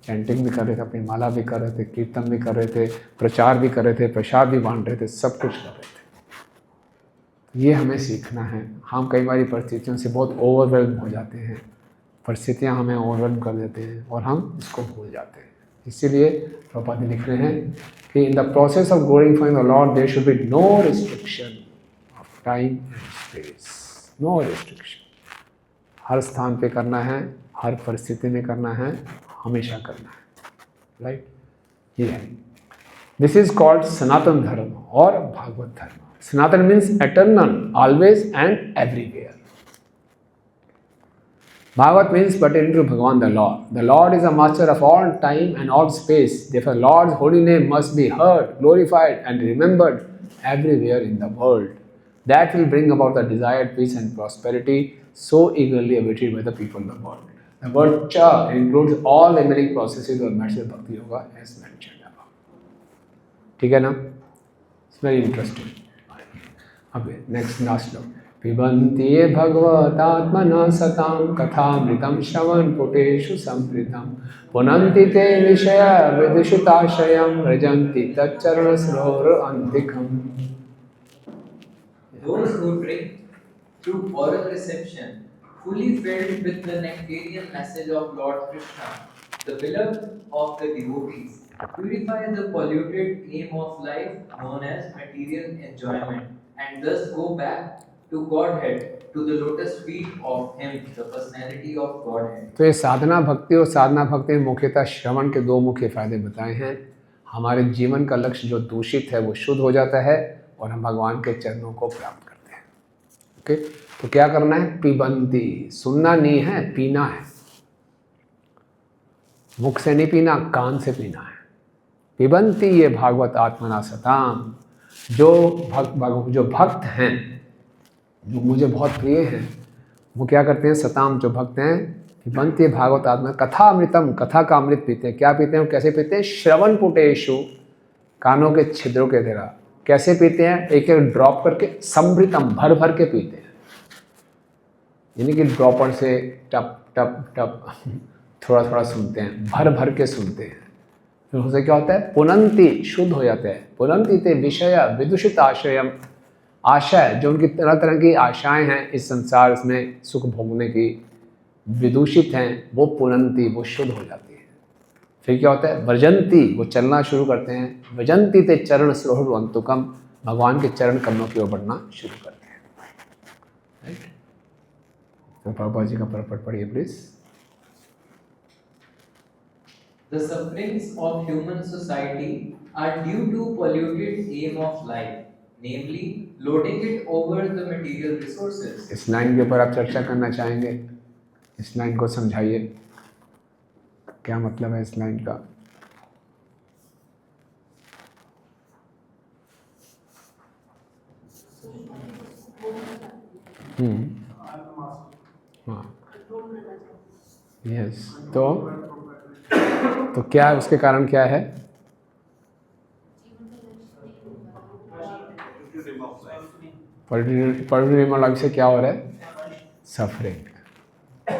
[SPEAKER 1] चैंटिंग भी कर रहे थे, अपनी माला भी कर रहे थे, कीर्तन भी कर रहे थे, प्रचार भी कर रहे थे, प्रसाद भी बांट रहे थे, सब कुछ कर रहे थे। ये हमें सीखना है। हम कई बार परिस्थितियों से बहुत ओवरवेल्म हो जाते हैं, परिस्थितियाँ हमें ओवरवेल्म कर देते हैं और हम इसको भूल जाते हैं। इसीलिए प्रभुपाद लिख रहे हैं कि in the process of glorifying the Lord there should be no restriction of time and space, no restriction. हर स्थान पे करना है, हर परिस्थिति में करना है, हमेशा करना है, राइट। ये है, दिस इज कॉल्ड सनातन धर्म और भागवत धर्म। सनातन means eternal, always and everywhere. Bhagavat means pertaining to Bhagavan the Lord. The Lord is a master of all time and all space. Therefore, Lord's holy name must be heard, glorified and remembered everywhere in the world. That will bring about the desired peace and prosperity so eagerly awaited by the people of the world. The word cha includes all emanating processes of Master Bhakti Yoga as mentioned above. ठीक है ना? It's very interesting. Okay, next last look. पिबन्ति ये भगवतात्मना सतां कथामृतं श्रवणपुटेषु संप्रीतं पुनन्ति ते विषया विदुषिताशयं व्रजन्ति तच्चरणसरोरन्तिकम्।
[SPEAKER 2] Those who drink through oral reception, fully filled with the nectarian message of Lord Krishna, the beloved of the devotees, purify the polluted aim of life known as material enjoyment, and thus go back to Godhead, to the lotus feet of Him, the personality of Godhead.
[SPEAKER 1] तो ये साधना भक्ति और साधना भक्ति में मुख्यतः श्रवण के दो मुख्य फायदे बताए हैं। हमारे जीवन का लक्ष्य जो दूषित है वो शुद्ध हो जाता है और हम भगवान के चरणों को प्राप्त करते हैं। ओके, तो क्या करना है? पिबन्ति, सुनना नहीं है, पीना है। मुख से नहीं पीना, कान से पीना है। पिबन्ति ये भागवत आत्मना सताम, जो भक्त हैं, जो मुझे बहुत प्रिय हैं, वो क्या करते हैं? सताम, जो भक्त हैं, पिबन्ति भागवत आत्मा कथा अमृतम, कथा का अमृत पीते हैं। क्या पीते हैं? वो कैसे पीते हैं? श्रवण पुटेषु, कानों के छिद्रों के द्वारा। कैसे पीते हैं? एक एक ड्रॉप करके, समृतम, भर भर के पीते हैं। यानी कि ड्रॉपर से टप टप टप थोड़ा थोड़ा सुनते हैं, भर भर के सुनते हैं। फिर उससे क्या होता है? पुनन्ति, शुद्ध हो जाते हैं। पुनन्ति ते विषय विदुषित आशयम, आशय जो उनकी तरह तरह की आशाएं हैं इस संसार में सुख भोगने की, विदूषित हैं, वो पुनन्ति, वो शुद्ध हो जाती है। फिर क्या होता है? व्रजंती, वो चलना शुरू करते हैं। व्रजंती ते चरण सरोहर अंतुकम, भगवान के चरण कमलों की ओर बढ़ना शुरू करते हैं। राइट, तो प्रभुपाद जी का परपट पढ़िए please.
[SPEAKER 2] The sufferings of human society are due to polluted aim of life, namely loading it over the material resources.
[SPEAKER 1] इस लाइन के ऊपर आप चर्चा करना चाहेंगे? इस लाइन को समझाइए, क्या मतलब है इस लाइन का? हाँ, यस, तो क्या उसके कारण क्या है? पॉलिटिकल लाइफ से क्या हो रहा है? सफरिंग,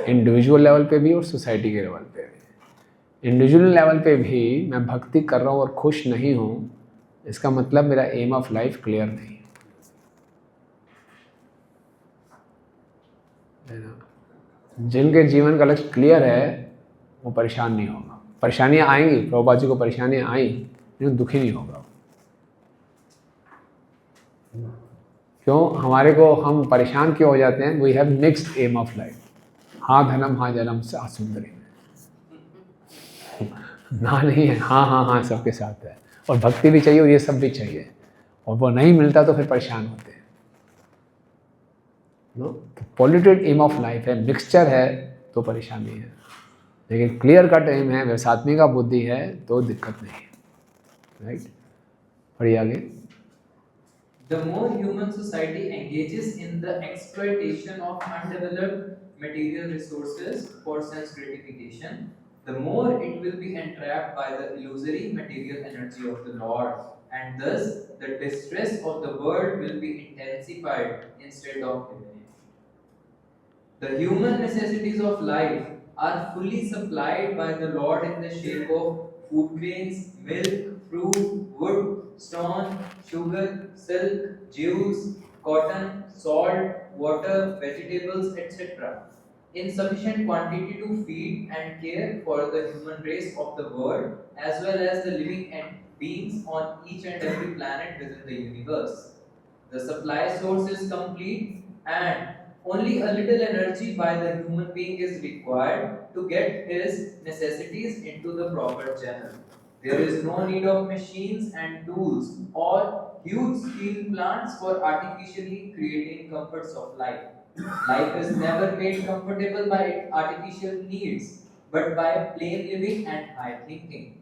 [SPEAKER 1] इंडिविजुअल लेवल पे भी और सोसाइटी के लेवल पे भी। इंडिविजुअल लेवल पे भी मैं भक्ति कर रहा हूँ और खुश नहीं हूँ, इसका मतलब मेरा एम ऑफ लाइफ क्लियर नहीं है ना। जिनके जीवन का लक्ष्य क्लियर है वो परेशान नहीं होगा। परेशानियाँ आएंगी, प्रभुपाद जी को परेशानियाँ आई, लेकिन दुखी नहीं होगा। क्यों हमारे को हम परेशान क्यों हो जाते हैं? We have mixed aim of life. हाँ धनम हाँ जलम सा सुंदरी ना नहीं है, हाँ हाँ हाँ सबके साथ है, और भक्ति भी चाहिए और ये सब भी चाहिए, और वो नहीं मिलता तो फिर परेशान होते हैं। नो, तो पॉल्यूटेड एम ऑफ लाइफ है, मिक्सचर है तो परेशानी है, लेकिन क्लियर कट एम है, वैसात्मी का बुद्धि है तो दिक्कत नहीं है। राइट, पढ़िए आगे।
[SPEAKER 2] The more human society engages in the exploitation of undeveloped material resources for sense gratification, the more it will be entrapped by the illusory material energy of the Lord, and thus the distress of the world will be intensified instead of diminished. The human necessities of life are fully supplied by the Lord in the shape of food grains, milk, fruit, wood, stone, sugar, silk, jewels, cotton, salt, water, vegetables, etc. in sufficient quantity to feed and care for the human race of the world as well as the living beings on each and every planet within the universe. The supply source is complete and only a little energy by the human being is required to get his necessities into the proper channel. There is no need of machines and tools or huge steel plants for artificially creating comforts of life. Life is never made comfortable by artificial needs, but by plain living and high thinking.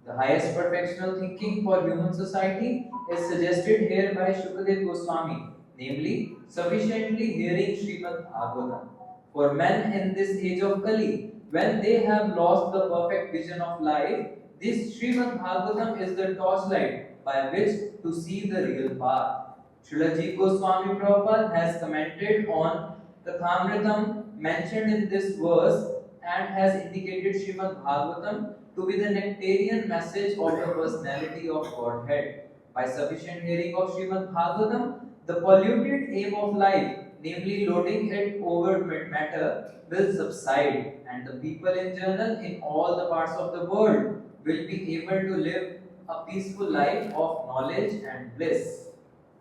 [SPEAKER 2] The highest perfectional thinking for human society is suggested here by Shukadev Goswami, namely, sufficiently hearing Srimad Bhagavatam. For men in this age of Kali, when they have lost the perfect vision of life, this Srimad Bhagavatam is the torchlight by which to see the real path. Srilaji Goswami Prabhupada has commented on Kathamritam mentioned in this verse and has indicated Srimad Bhagavatam to be the nectarian message of the personality of Godhead. By sufficient hearing of Srimad Bhagavatam, the polluted aim of life, namely loading it over matter, will subside, and the people in general in all the parts of the world will be able to live a peaceful life of knowledge and bliss.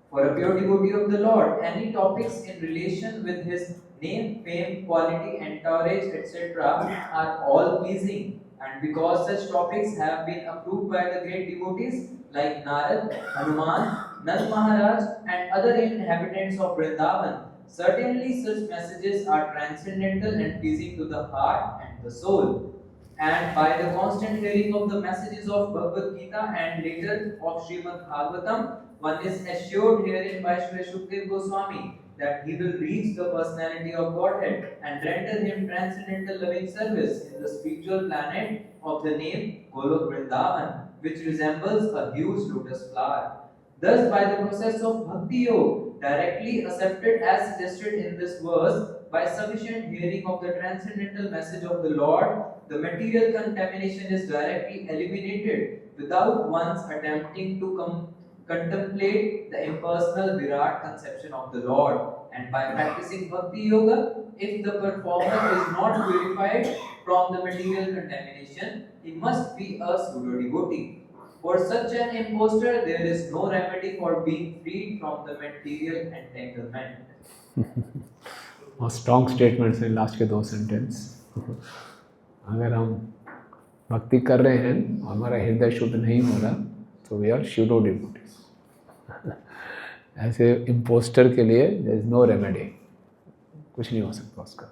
[SPEAKER 2] For a pure devotee of the Lord, any topics in relation with his name, fame, quality, entourage, etc. are all pleasing. And because such topics have been approved by the great devotees like Narad, Hanuman, Nand Maharaj, and other inhabitants of Vrindavan, certainly such messages are transcendental and pleasing to the heart and the soul. And by the constant hearing of the messages of Bhagavad Gita and later of Srimad Bhagavatam, one is assured herein by Sri Shukdev Goswami that he will reach the personality of Godhead and render him transcendental loving service in the spiritual planet of the name Golok Vrindavan, which resembles a huge lotus flower. Thus, by the process of Bhakti Yoga, directly accepted as suggested in this verse, by sufficient hearing of the transcendental message of the Lord, the material contamination is directly eliminated without one's attempting to contemplate the impersonal Virat conception of the Lord. And by practicing Bhakti Yoga, if the performer is not purified from the material contamination, he must be a pseudo devotee. For such an imposter, there is no remedy for being freed from the material entanglement.
[SPEAKER 1] और strong statements हैं last के 2 sentence. अगर हम भक्ति कर रहे हैं और हमारा हृदय शुद्ध नहीं हो रहा तो वी आर शूडो डिवोटीज। ऐसे इम्पोस्टर के लिए देयर इज नो रेमेडी, कुछ नहीं हो सकता उसका।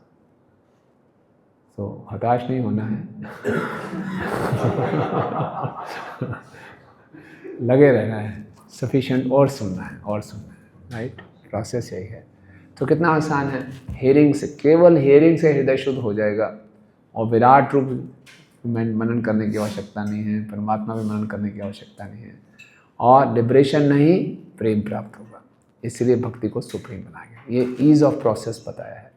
[SPEAKER 1] तो हताश नहीं होना है, लगे रहना है, सफिशिएंट और सुनना है और सुनना है, राइट। प्रोसेस यही है। तो कितना आसान है, हेयरिंग से, केवल हेयरिंग से हृदय शुद्ध हो जाएगा और विराट रूप में मनन करने की आवश्यकता नहीं है, परमात्मा में मनन करने की आवश्यकता नहीं है, और लिबरेशन नहीं प्रेम प्राप्त होगा। इसलिए भक्ति को सुप्रीम बनाया गया। ये ईज ऑफ प्रोसेस बताया है।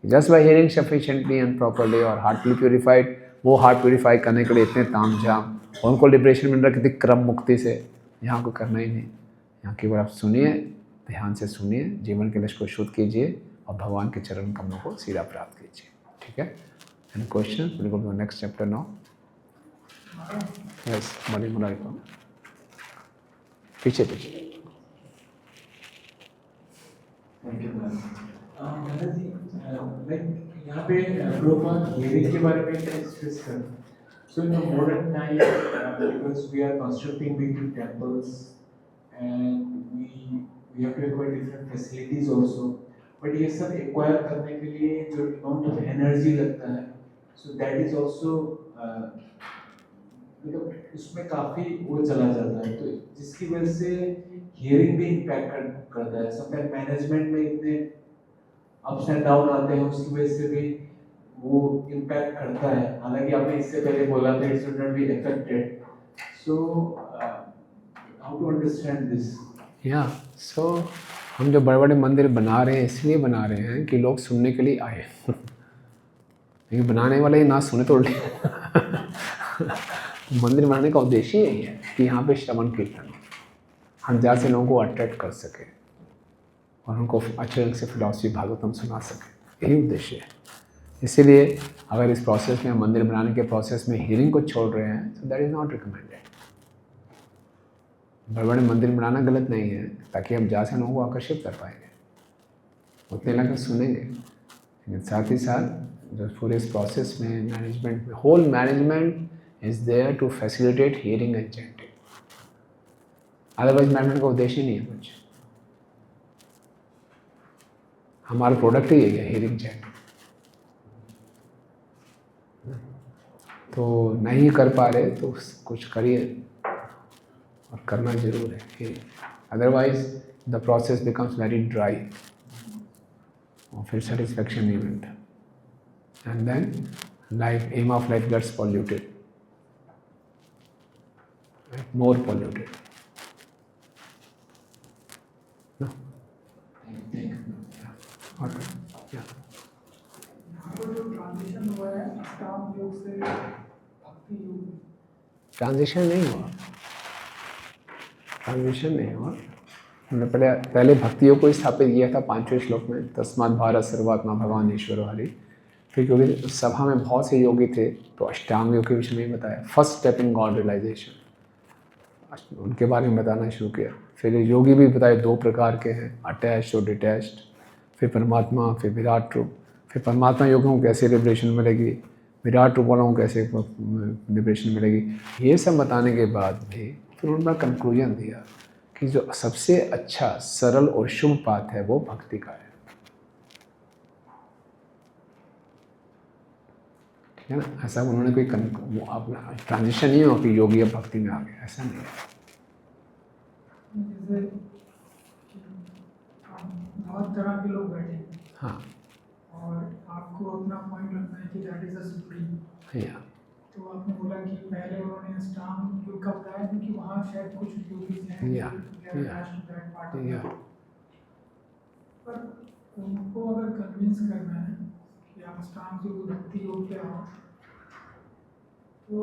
[SPEAKER 1] Just by hearing sufficiently and properly और हार्टली प्योरीफाइड, वो हार्ट प्योरीफाई करने के लिए इतने ताम झाम, और उनको लिबरेशन मिल रहा कितनी क्रम मुक्ति से। यहाँ को करना ही नहीं, यहाँ केवल आप सुनिए, ध्यान से सुनिए, जीवन के लक्ष्य को शुद्ध कीजिए और भगवान के चरण कमलों को सीधा प्राप्त कीजिए। ठीक है। Any question? Will go to the next chapter now. Yes, बड़ी मुरारी को पीछे पीछे।
[SPEAKER 8] Thank you ma'am. दादा जी, लाइक यहाँ पे प्रॉपर हियरिंग के बारे में स्ट्रेस कर। So in the modern time, because we are constructing big temples and we have to acquire different facilities also, but ये सब एक्वायर करने के लिए जो अमाउंट ऑफ एनर्जी लगता है, सो दैट इज आल्सो मतलब उसमें काफ़ी वो चला जाता है, तो जिसकी वजह से हियरिंग भी इम्पैक्ट करता है। समटाइम मैनेजमेंट में इतने अप्स एंड डाउन आते हैं, उसकी वजह से भी वो इम्पैक्ट करता है। हालांकि आपने इससे पहले बोला था it should not be affected, so how to understand this?
[SPEAKER 1] या सो हम जो बड़े बड़े मंदिर बना रहे हैं इसलिए बना रहे हैं कि लोग सुनने के लिए आए। लेकिन बनाने वाले ना सुने तो उल्टे। मंदिर बनाने का उद्देश्य यही है कि यहाँ पे श्रवण कीर्तन हम जहाँ से लोगों को अट्रैक्ट कर सके और उनको अच्छे ढंग से फिलॉसफी भागवतम सुना सके, यही उद्देश्य है। इसीलिए अगर इस प्रोसेस में, मंदिर बनाने के प्रोसेस में हियरिंग को छोड़ रहे हैं तो दैट इज़ नॉट रिकमेंडेड। बड़े बड़े मंदिर बनाना गलत नहीं है, ताकि हम जहाँ से लोगों को आकर्षित कर पाएंगे, उतने लगे सुनेंगे। लेकिन साथ ही साथ जो पूरे इस प्रोसेस में मैनेजमेंट में, whole management is there to facilitate hearing and chanting. Otherwise management का उद्देश्य नहीं है कुछ। हमारा प्रोडक्ट ही है हियरिंग चैंटिंग। तो नहीं कर पा रहे तो कुछ करिए, और करना जरूर है। Otherwise the process becomes very dry और फिर सेटिस्फैक्शन नहीं मिलता, and then life, aim of life gets polluted, more polluted. No?
[SPEAKER 8] Thank you.
[SPEAKER 1] Okay. Yeah.
[SPEAKER 5] यहाँ पर जो ट्रांजिशन हुआ है अष्टांग योग से भक्ति योग,
[SPEAKER 1] ट्रांजिशन नहीं हुआ, ट्रांजिशन नहीं हुआ। हमने पहले भक्ति योग को स्थापित किया था 5वें श्लोक में, तस्मात् भारत सर्वात्मा भगवान ईश्वरो हरि। फिर क्योंकि सभा में बहुत से योगी थे तो अष्टांग योग के विषय में बताया, first step in God realization, उनके बारे में बताना शुरू किया। फिर योगी भी बताए 2 प्रकार के हैं, अटैच्ड और डिटैच्ड। फिर परमात्मा, फिर विराट रूप। फिर परमात्मा योगों को कैसे लिबरेशन मिलेगी, विराट रूप वालों को कैसे लिबरेशन मिलेगी, ये सब बताने के बाद भी फिर उन्होंने कंक्लूजन दिया कि जो सबसे अच्छा, सरल और शुभ पाथ है वो भक्ति का है। है ना। ऐसा उन्होंने कोई अपना ट्रांजिशन नहीं हो कि योगी अब भक्ति में आ गया, ऐसा नहीं है।
[SPEAKER 5] जैसे बहुत तरह के लोग बैठे हैं,
[SPEAKER 1] हाँ,
[SPEAKER 5] और आपको अपना पॉइंट रखना है कि दैट इज अ सुप्रीम।
[SPEAKER 1] या
[SPEAKER 5] तो आपने बोला कि पहले उन्होंने अष्टांग योग का बताया क्योंकि वहाँ शायद कुछ योगी हैं
[SPEAKER 1] या
[SPEAKER 5] पर उनको अगर कन्विंस करना है कि आप अष्टांग योग भक्ति योग पे आओ, तो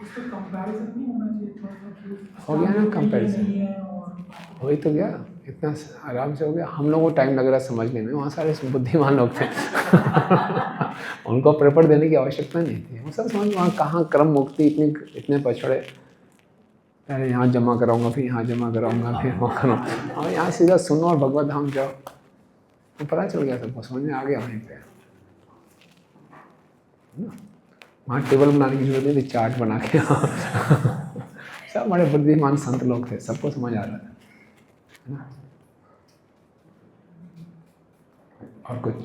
[SPEAKER 5] उसको कंपैरिजन नहीं होना चाहिए थोड़ा सा कि
[SPEAKER 1] हो गया ना कंपैरिजन,
[SPEAKER 5] नहीं है और
[SPEAKER 1] हो ही तो गया, इतना आराम से हो गया। हम लोगों को टाइम लग रहा है समझने में, वहाँ सारे बुद्धिमान लोग थे। उनको पेपर देने की आवश्यकता नहीं थी, वो सब समझ, वहाँ कहाँ क्रम मुक्ति, इतने पछड़े, पहले यहाँ जमा कराऊंगा, फिर यहाँ जमा कराऊंगा, फिर वहाँ कराऊंगा। और यहाँ सीधा सुनो और भगवत धाम जाओ, तो पता चल गया सबको, समझ में आ गया वहीं पे, है ना। वहाँ टेबल बनाने की जरूरत नहीं थी, चार्ट बना के सब बड़े बुद्धिमान संत लोग थे, सबको समझ आ रहा था, है ना। और कुछ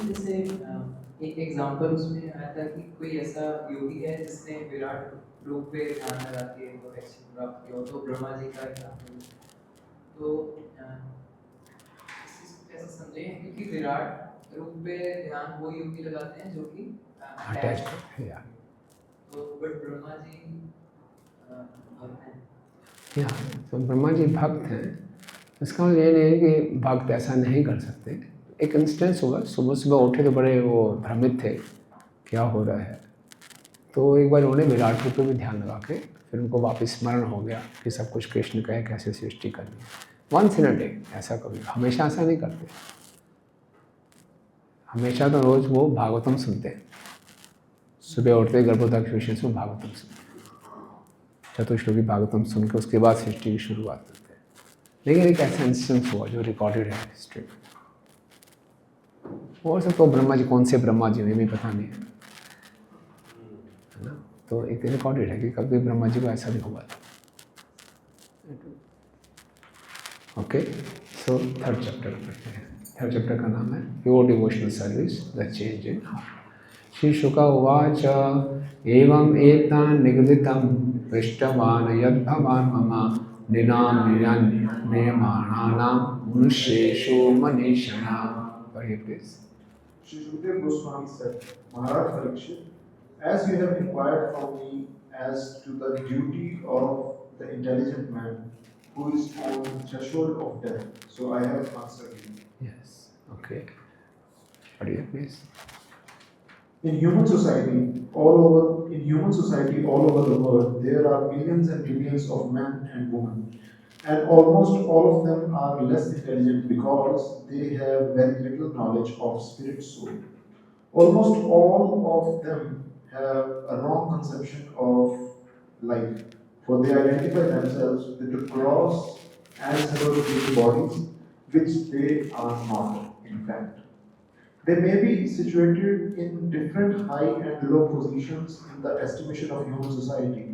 [SPEAKER 2] जैसे एक एग्जांपल उसमें आया था कि कोई ऐसा योगी है जिसने विराट रूप पे ध्यान लगा के वो एक्शन प्राप्त किया हो, तो ब्रह्मा जी का एग्जांपल। तो ऐसा समझे क्योंकि विराट रूप पे ध्यान वो योगी लगाते हैं जो कि
[SPEAKER 1] अटैच है यार,
[SPEAKER 2] तो बट ब्रह्मा जी भक्त हैं।
[SPEAKER 1] या तो ब्रह्मा जी भक्त हैं, इसका मतलब ये नहीं है कि भक्त ऐसा नहीं कर सकते। एक इंस्टेंस हुआ, सुबह सुबह उठे तो बड़े वो भ्रमित थे क्या हो रहा है, तो एक बार उन्होंने विराट रूप पे भी ध्यान लगा के फिर उनको वापस स्मरण हो गया कि सब कुछ कृष्ण का है, कैसे सृष्टि करनी है। वंस इन अ डे, ऐसा कभी, हमेशा ऐसा नहीं करते। हमेशा तो रोज़ वो भागवतम सुनते हैं, सुबह उठते गर्भोदक विशेष में भागवतम सुनते हैं, चतुश्लोकी भागवतम सुन के उसके बाद सृष्टि की शुरुआत करते हैं। लेकिन एक ऐसा इंस्टेंस हुआ जो रिकॉर्डेड है हिस्ट्री में, और सब तो ब्रह्मा जी कौन से ब्रह्मा जी हमें भी पता नहीं है ना। तो एक रिकॉर्डेड है कि कभी ब्रह्मा जी को ऐसा भी हुआ था। ओके, सो थर्ड चैप्टर पढ़ते हैं। थर्ड चैप्टर का नाम है pure devotional service, the change in heart. Shri Shuka उवाच एवं एतान् निगदितं पृष्टवान् यद् भवान् मम नियमानां मनुष्येषु मनीषिणां। पढ़िए please.
[SPEAKER 7] Shri Shukdev Goswami said, Maharaj Parikshit, as you have inquired from me as to the duty of the intelligent man who is on the threshold of death, so I have answered you.
[SPEAKER 1] Yes, okay. Pardon, please.
[SPEAKER 7] In human society all over the world, there are millions and millions of men and women, and almost all of them are less intelligent because they have very little knowledge of spirit soul. Almost all of them have a wrong conception of life, for they identify themselves with the gross ancestral bodies, which they are not, in fact. They may be situated in different high and low positions in the estimation of human society,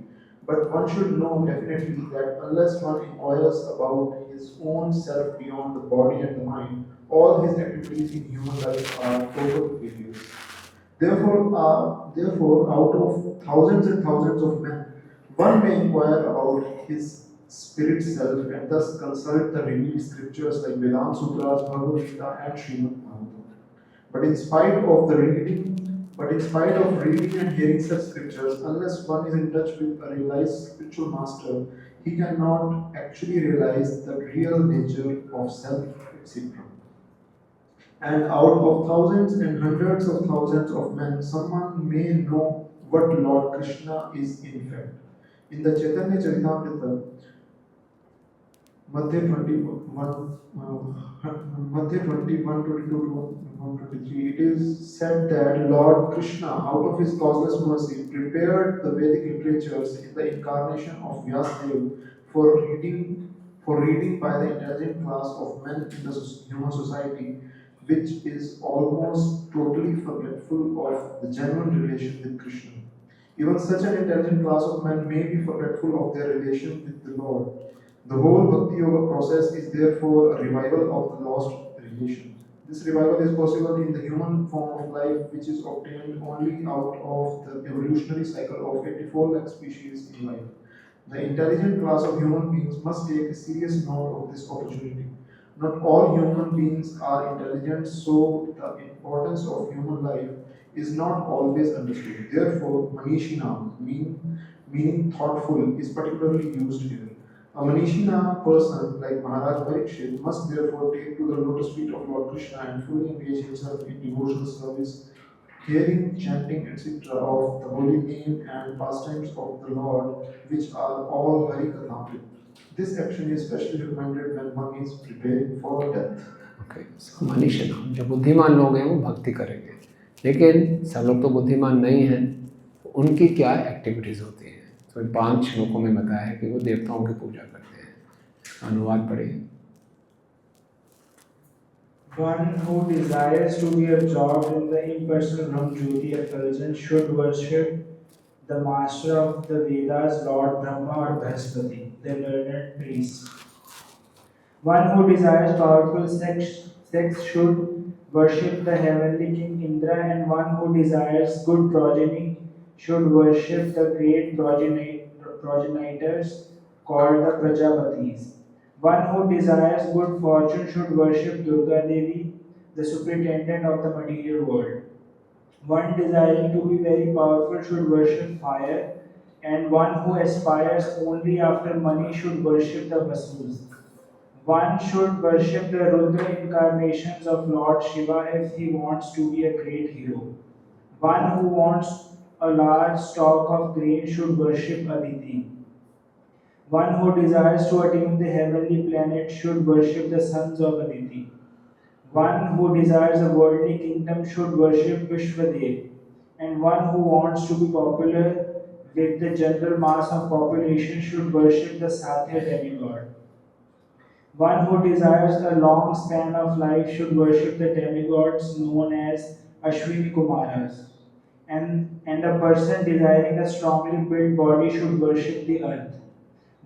[SPEAKER 7] but one should know definitely that unless one inquires about his own self beyond the body and the mind, all his activities in human life are total failures. Therefore, out of thousands and thousands of men, one may inquire about his spirit self and thus consult the revealed scriptures like Vedanta Sutras, Bhagavad Gita, and Srimad Bhagavatam. But in spite of reading and hearing such scriptures, unless one is in touch with a realized spiritual master, he cannot actually realize the real nature of self, etc. And out of thousands and hundreds of thousands of men, someone may know what Lord Krishna is in fact. In the Chaitanya Charitamrita, Madhya 21, 22 to 123, it is said that Lord Krishna, out of his causeless mercy, prepared the Vedic literatures in the incarnation of Vyasadeva for reading by the intelligent class of men in the human society, which is almost totally forgetful of the genuine relation with Krishna. Even such an intelligent class of men may be forgetful of their relation with the Lord. The whole Bhakti Yoga process is therefore a revival of the lost relation. This revival is possible in the human form of life, which is obtained only out of the evolutionary cycle of 84 lakh species in life. The intelligent class of human beings must take a serious note of this opportunity. Not all human beings are intelligent, so the importance of human life is not always understood. Therefore, Manishina, meaning thoughtful, is particularly used here. A Manishina person like Maharaj Parikshit must therefore take to the lotus feet of Lord Krishna and fully engage himself in devotional service, hearing, chanting, etc. of the holy name and pastimes of the Lord, which are all Hari Kathamrit. This action is especially recommended when one is preparing for death.
[SPEAKER 1] Okay, so मनीषिण, जो बुद्धिमान लोग हैं वो भक्ति करेंगे, लेकिन सब लोग तो बुद्धिमान नहीं हैं, उनकी क्या एक्टिविटीज़ होती हैं। तो इन 5 श्लोकों में बताया है कि वो देवताओं की पूजा करते हैं। अनुवाद पढ़िए।
[SPEAKER 9] One who desires to be absorbed in the impersonal Brahmajyoti effulgence should worship the master of the Vedas, Lord Brahma or Brihaspati, the learned priest. One who desires powerful sex should worship the heavenly king Indra, and one who desires good progeny should worship the great progenitors called the Prajapatis. One who desires good fortune should worship Durga Devi, the superintendent of the material world. One desiring to be very powerful should worship fire, and one who aspires only after money should worship the Vasus. One should worship the Rudra incarnations of Lord Shiva if he wants to be a great hero. One who wants a large stock of grain should worship Aditi. One who desires to attain the heavenly planet should worship the sons of Aditi. One who desires a worldly kingdom should worship Vishwadev. And one who wants to be popular with the general mass of population should worship the Satya demigod. One who desires a long span of life should worship the demigods known as Ashwini Kumaras. And a person desiring a strongly built body should worship the earth.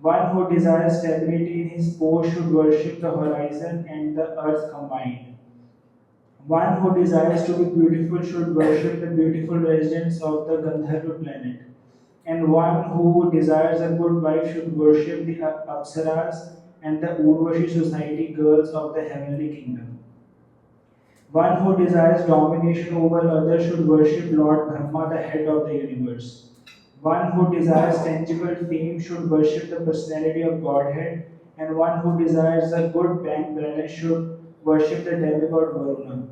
[SPEAKER 9] One who desires stability in his pose should worship the horizon and the earth combined. One who desires to be beautiful should worship the beautiful residents of the Gandharva planet. And one who desires a good wife should worship the Apsaras and the Urvashi society girls of the heavenly kingdom. One who desires domination over others should worship Lord Brahma, the head of the universe. One who desires tangible fame should worship the personality of Godhead, and one who desires a good bank balance should worship the demigod Varuna.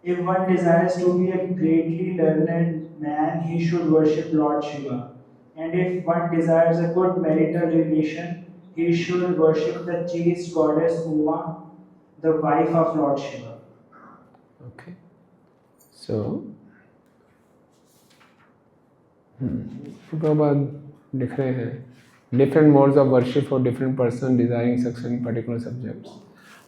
[SPEAKER 9] If one desires to be a greatly learned man, he should worship Lord Shiva. And if one desires a good marital relation, he should worship the chaste goddess Uma, the wife of Lord Shiva.
[SPEAKER 1] Okay. So, Prabhupada लिख रहे हैं different modes of worship for different person desiring success in particular subjects.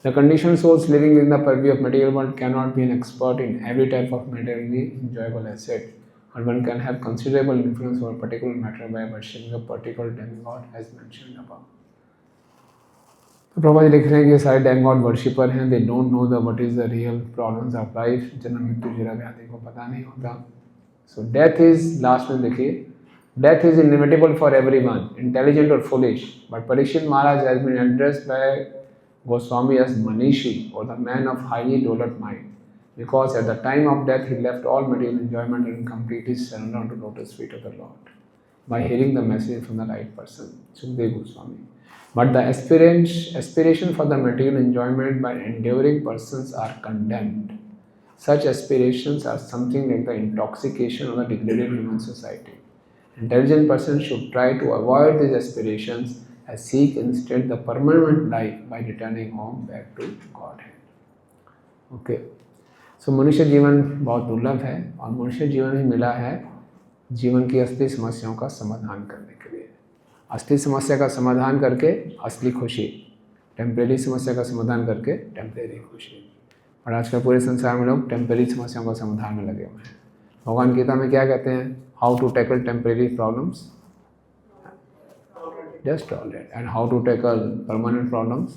[SPEAKER 1] The conditioned souls living in the purview of material world cannot be an expert in every type of materially enjoyable asset, but one can have considerable influence over a particular matter by worshipping a particular demigod as mentioned above. तो प्रभुपाद लिख रहे हैं कि सारे डेमगॉड worshipper हैं, they don't know the what is the real problems of life, जन्म मृत्यु जरा व्याधि को पता नहीं होता. सो डेथ इज, लास्ट में देखिए, death is inevitable for everyone, intelligent और foolish, but Parikshit Maharaj has been addressed by Goswami as मनीषी और the man of highly developed mind, because at the time of death he left all material enjoyment and completely surrender on to lotus feet of the Lord by hearing the message from the right person, Sukhdev Goswami. But the aspiration for the material enjoyment by enduring persons are condemned. Such aspirations are something like the intoxication of the degraded human society. Intelligent persons should try to avoid these aspirations and seek instead the permanent life by returning home back to Godhead. Okay. So मनुष्य जीवन बहुत दुर्लभ है और मनुष्य जीवन ही मिला है जीवन की असली समस्याओं का समाधान करने के लिए. असली समस्या का समाधान करके असली खुशी, टेम्परेरी समस्या का समाधान करके टेम्परेरी खुशी. और आजकल पूरे संसार में लोग टेम्परेरी समस्याओं का समाधान में लगे हुए हैं. भगवान गीता में क्या कहते हैं? How to tackle temporary problems, just tolerate. And how to tackle permanent problems,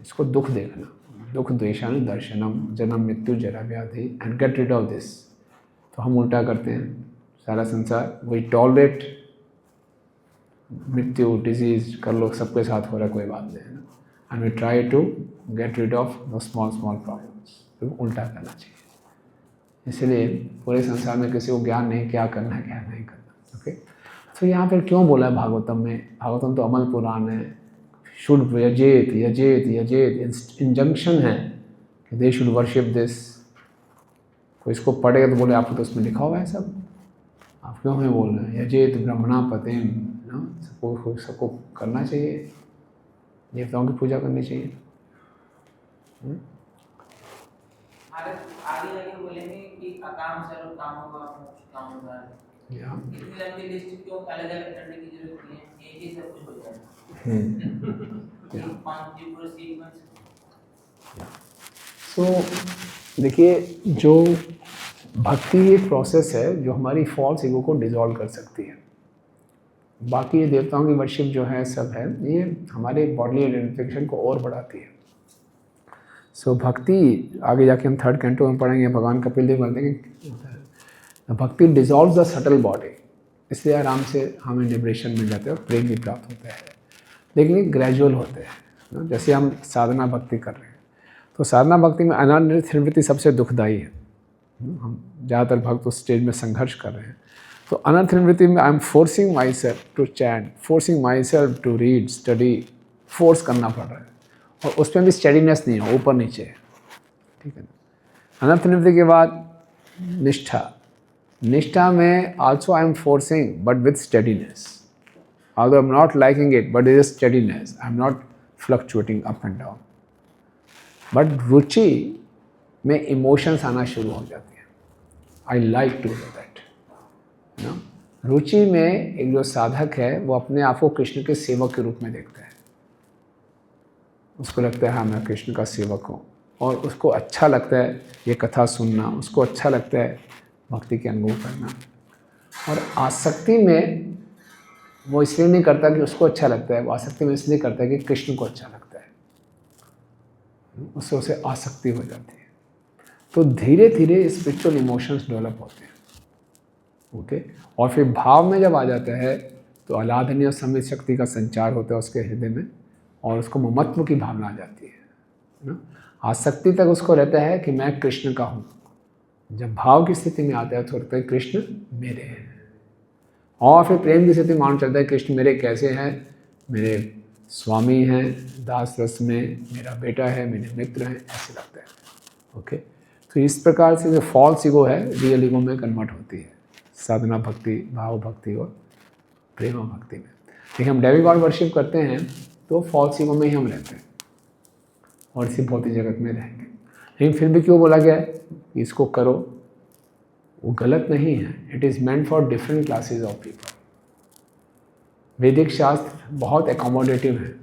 [SPEAKER 1] इसको दुख देखना, दुख द्वेषानु दर्शनम, जन्म मृत्यु जरा व्याधि, and get rid of this. तो हम उल्टा करते हैं. सारा संसार वी टॉलरेट मृत्यु, डिजीज, कर लो, सबके साथ हो रहा है, कोई बात नहीं है ना. And we try to get rid of the small small problems. तो उल्टा करना चाहिए. इसलिए पूरे संसार में किसी को ज्ञान नहीं क्या करना है क्या नहीं करना. ओके. तो यहाँ पर क्यों बोला है भागवतम में? भागवतम तो अमल पुराण है. शुड यजेत यजेत यजेत इंजंक्शन है कि दे शुड वर्शिप दिस. कोई इसको पढ़ेगा तो बोले आपको तो उसमें लिखा हुआ है सब, आप क्यों हमें बोल रहे हैं? यजेत ब्रह्मणा पतिम, सबको करना चाहिए, देवताओं की पूजा करनी चाहिए.
[SPEAKER 2] आगे आगे जाके बोलेंगे कि अकाम सर्व काम होगा मोक्ष काम होगा।
[SPEAKER 1] या
[SPEAKER 2] इतनी लंबी लिस्ट क्यों अलग अलग करने की जरूरत नहीं है, एक ही सब कुछ हो जाएगा।
[SPEAKER 1] या
[SPEAKER 2] एक पांच जी पूरा सीक्वेंस।
[SPEAKER 1] सो देखिए, जो भक्ति एक प्रोसेस है जो हमारी फॉल्स ईगो को डिसॉल्व कर सकती है। बाकी ये देवताओं की वर्शिप जो है सब है, ये हमारे बॉडी आइडेंटिफिकेशन को और बढ़ाती है। सो भक्ति आगे जाके हम 3rd कैंटो में पढ़ेंगे, भगवान कपिल देव बोलते हैं कि भक्ति डिसॉल्व द सटल बॉडी, इसलिए आराम से हमें लिबरेशन मिल जाते हैं और प्रेम भी प्राप्त होता है। लेकिन ये ग्रेजुअल होते हैं। जैसे हम साधना भक्ति कर रहे हैं, तो साधना भक्ति में अनर्थ सबसे दुखदाई है। हम ज़्यादातर भक्त उस स्टेज में संघर्ष कर रहे हैं। तो अनर्थ निवृत्ति में I am forcing myself to chant, forcing myself to read, study, force करना पड़ रहा है, और उसमें भी स्टेडीनेस नहीं है, ऊपर नीचे है, ठीक है ना। अनर्थ निवृत्ति के बाद निष्ठा, निष्ठा में also I am forcing but with steadiness, although I'm not liking it, but there is steadiness, I'm not fluctuating up and down. But रुचि में इमोशंस आना शुरू हो जाती हैं। I like to do that. ना, रुचि में एक जो साधक है वो अपने आप को कृष्ण के सेवक के रूप में देखता है। उसको लगता है हाँ मैं कृष्ण का सेवक हूँ, और उसको अच्छा लगता है ये कथा सुनना, उसको अच्छा लगता है भक्ति के अनुभव करना। और आसक्ति में वो इसलिए नहीं करता कि उसको अच्छा लगता है, वो आसक्ति में इसलिए करता है कि कृष्ण को अच्छा लगता है, उससे उसे आसक्ति हो जाती है। तो धीरे धीरे स्पिरिचुअल इमोशंस डेवलप होते हैं, ओके। और फिर भाव में जब आ जाता है तो आलाधनीय और समृद्ध शक्ति का संचार होता है उसके हृदय में, और उसको ममत्व की भावना आ जाती है ना। आसक्ति तक उसको रहता है कि मैं कृष्ण का हूँ। जब भाव की स्थिति में आता है तो लगता है कृष्ण मेरे हैं, और फिर प्रेम की स्थिति मालूम चलता है कृष्ण मेरे कैसे हैं, मेरे स्वामी हैं, दास रस में मेरा बेटा है, मेरे मित्र हैं, ऐसे लगता है, ओके। तो इस प्रकार से जो फॉल्स ईगो है रियल ईगो में कन्वर्ट होती है साधना भक्ति, भाव भक्ति और प्रेम भक्ति में। लेकिन हम डेविगॉड वर्शिप करते हैं तो फॉल्स ईगो में ही हम रहते हैं और इसी भौतिक जगत में रहेंगे। लेकिन फिर भी क्यों बोला गया है इसको करो, वो गलत नहीं है। It is meant for different classes of people. वैदिक शास्त्र बहुत एकोमोडेटिव है,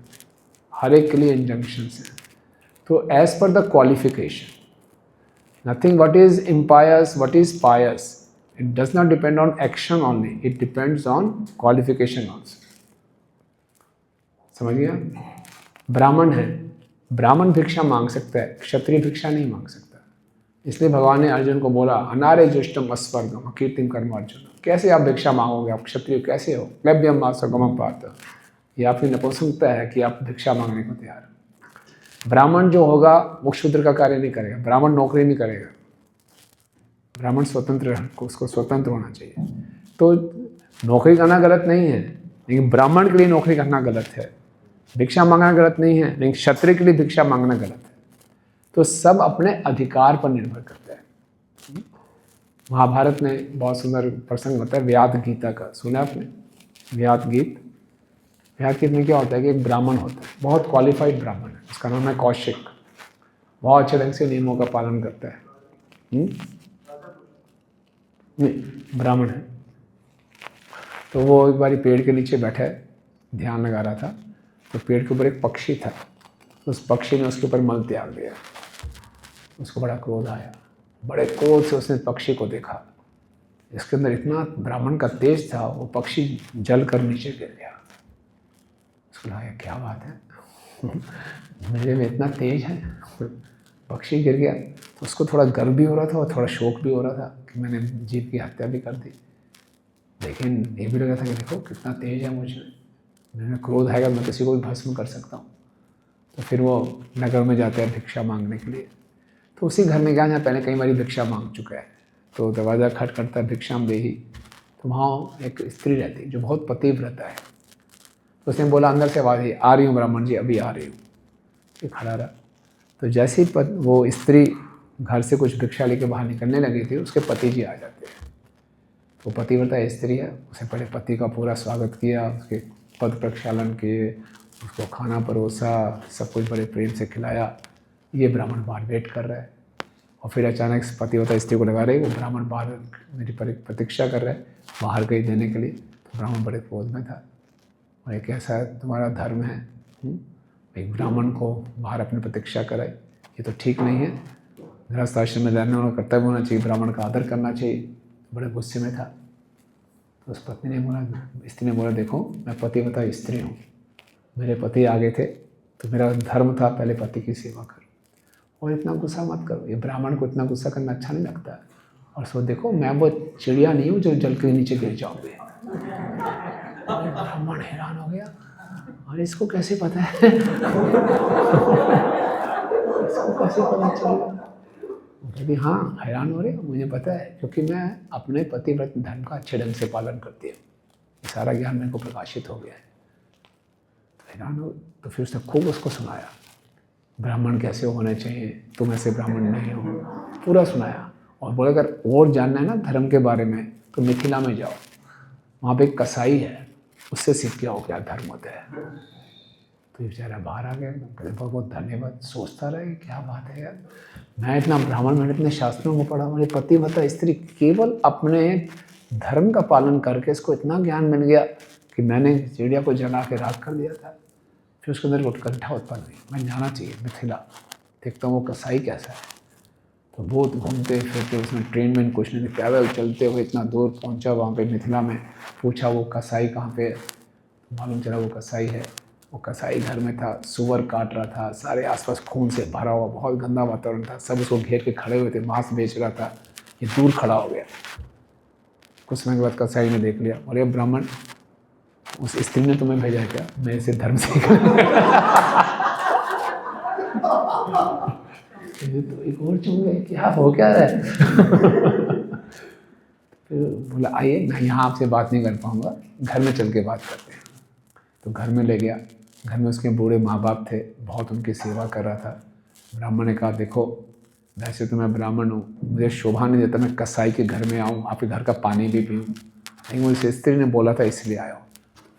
[SPEAKER 1] हर एक के लिए इंजंक्शंस हैं। तो as per the qualification, nothing what is impious, what is pious, it does not depend on action only, it depends on qualification also. समझ गया? ब्राह्मण है, ब्राह्मण भिक्षा मांग सकता है, क्षत्रिय भिक्षा नहीं मांग सकता। इसलिए भगवान ने अर्जुन को बोला अनारे जुष्टम अस्वर्गम कीर्तिम कर्म अर्जुन। कैसे आप भिक्षा मांगोगे, आप क्षत्रिय कैसे हो? क्लब्यम मासगम पार्थ, ये आपकी नपुंसकता है कि आप भिक्षा मांगने को तैयार हो। ब्राह्मण जो होगा वो शूद्र का कार्य नहीं करेगा, ब्राह्मण नौकरी नहीं करेगा, ब्राह्मण स्वतंत्र है, उसको स्वतंत्र होना चाहिए। तो नौकरी करना गलत नहीं है, लेकिन ब्राह्मण के लिए नौकरी करना गलत है। भिक्षा मांगना गलत नहीं है, लेकिन क्षत्रिय के लिए भिक्षा मांगना गलत है। तो सब अपने अधिकार पर निर्भर करता है। महाभारत में बहुत सुंदर प्रसंग होता है व्याध गीता का, सुना आपने? व्याध गीत, व्याध गीत में क्या होता है कि एक ब्राह्मण होता है, बहुत क्वालिफाइड ब्राह्मण है, उसका नाम है कौशिक, बहुत अच्छे ढंग से नियमों का पालन करता है। नहीं, ब्राह्मण है। तो वो एक बारी पेड़ के नीचे बैठा है, ध्यान लगा रहा था, तो पेड़ के ऊपर एक पक्षी था, उस पक्षी ने उसके ऊपर मल त्याग दिया। उसको बड़ा क्रोध आया, बड़े क्रोध से उसने पक्षी को देखा, इसके अंदर इतना ब्राह्मण का तेज था, वो पक्षी जल कर नीचे गिर गया। उसको लगा क्या बात है, मेरे में इतना तेज है, पक्षी गिर गया। तो उसको थोड़ा गर्व भी हो रहा था और थोड़ा शौक भी हो रहा था कि मैंने जीव की हत्या भी कर दी। लेकिन ये भी लगा था कि देखो कितना तेज है मुझे, मेरे क्रोध आएगा मैं किसी को भी भस्म कर सकता हूँ। तो फिर वो नगर में जाता है भिक्षा मांगने के लिए। तो उसी घर में गया जहाँ पहले कई बारी भिक्षा मांग चुका है। तो दरवाज़ा खटखटता है, भिक्षाम देही। तो वहाँ एक स्त्री रहती जो बहुत पतिव्रता है। तो उसने बोला अंदर से आवाज़ आई, आ रही हूँ ब्राह्मण जी, अभी आ रही हूँ। ये खड़ा रहा। तो जैसे ही वो स्त्री घर से कुछ भिक्षा लेके बाहर निकलने लगी थी, उसके पति जी आ जाते हैं। तो पतिव्रता स्त्री है, उसे पहले पति का पूरा स्वागत किया, उसके पद प्रक्षालन किए, उसको खाना परोसा, सब कुछ बड़े प्रेम से खिलाया। ये ब्राह्मण बाहर वेट कर रहा है और फिर अचानक पति होता स्त्री को लगा रही, वो ब्राह्मण बाहर मेरी प्रतीक्षा कर रहे बाहर कहीं देने के लिए। तो ब्राह्मण बड़े क्रोध में था, और एक ऐसा तुम्हारा धर्म है, एक ब्राह्मण को बाहर अपनी प्रतीक्षा कराए, ये तो ठीक नहीं है। गृहस्थ आश्रम में रहने वाला कर्तव्य होना चाहिए, ब्राह्मण का आदर करना चाहिए। बड़े गुस्से में था। तो उस पत्नी ने बोला, स्त्री ने बोला, देखो मैं पतिव्रता स्त्री हूँ, मेरे पति आगे थे तो मेरा धर्म था पहले पति की सेवा करो, और इतना गुस्सा मत करो। ये ब्राह्मण को इतना गुस्सा करना अच्छा नहीं लगता। और सो देखो मैं वो चिड़िया नहीं हूँ जो जल के नीचे गिर जाओगे। ब्राह्मण हैरान हो गया, और इसको कैसे पता है इसको कैसे पता चला? कहती हाँ हैरान हो रहे, मुझे पता है, क्योंकि मैं अपने पतिव्रत धर्म का अच्छे ढंग से पालन करती हूँ, सारा ज्ञान मेरे को प्रकाशित हो गया है। तो हैरान हो, तो फिर उसने खूब उसको सुनाया, ब्राह्मण कैसे होने चाहिए, तुम ऐसे ब्राह्मण नहीं हो, पूरा सुनाया। और बोले अगर और जानना है ना धर्म के बारे में तो मिथिला में जाओ, वहाँ पे एक कसाई है, उससे सीख के आओ क्या धर्म होता है। तो बेचारा बाहर आ गया, कहते बहुत बहुत धन्यवाद। सोचता रहे क्या बात है यार, मैं इतना ब्राह्मण, मैंने इतने शास्त्रों को पढ़ा, मेरे पतिव्रता स्त्री केवल अपने धर्म का पालन करके इसको इतना ज्ञान मिल गया कि मैंने चिड़िया को जला के राख कर दिया था। फिर उसके अंदर उत्कंठा उत्पन्न हुई, मैं जाना चाहिए मिथिला, देखता हूँ वो कसाई कैसा है। तो बहुत घूमते फिरते उसने ट्रेन में कुछ नहीं, पैदल चलते हुए इतना दूर पहुँचा वहाँ पे मिथिला में। पूछा वो कसाई कहाँ पे, मालूम चला वो कसाई है। वो कसाई घर में था, सुअर काट रहा था, सारे आसपास खून से भरा हुआ बहुत गंदा वातावरण था, सब उसको घेर के खड़े हुए थे, मांस बेच रहा था। ये दूर खड़ा हो गया। कुछ समय के बाद कसाई ने देख लिया, और ये ब्राह्मण, उस स्त्री ने तुम्हें भेजा क्या, मैं इसे धर्म सीखा। तो एक और चुन गए, क्या हो क्या रहा है। फिर बोला आइए, मैं यहाँ आपसे बात नहीं कर पाऊँगा, घर में चल के बात करते हैं। तो घर में ले गया। घर में उसके बूढ़े माँ बाप थे, बहुत उनकी सेवा कर रहा था। ब्राह्मण ने कहा देखो वैसे तो मैं ब्राह्मण हूँ, मुझे शोभा नहीं देता मैं कसाई के घर में आऊँ, आपके घर का पानी भी पीऊँ, लेकिन मुझे स्त्री ने बोला था इसलिए आया हूँ।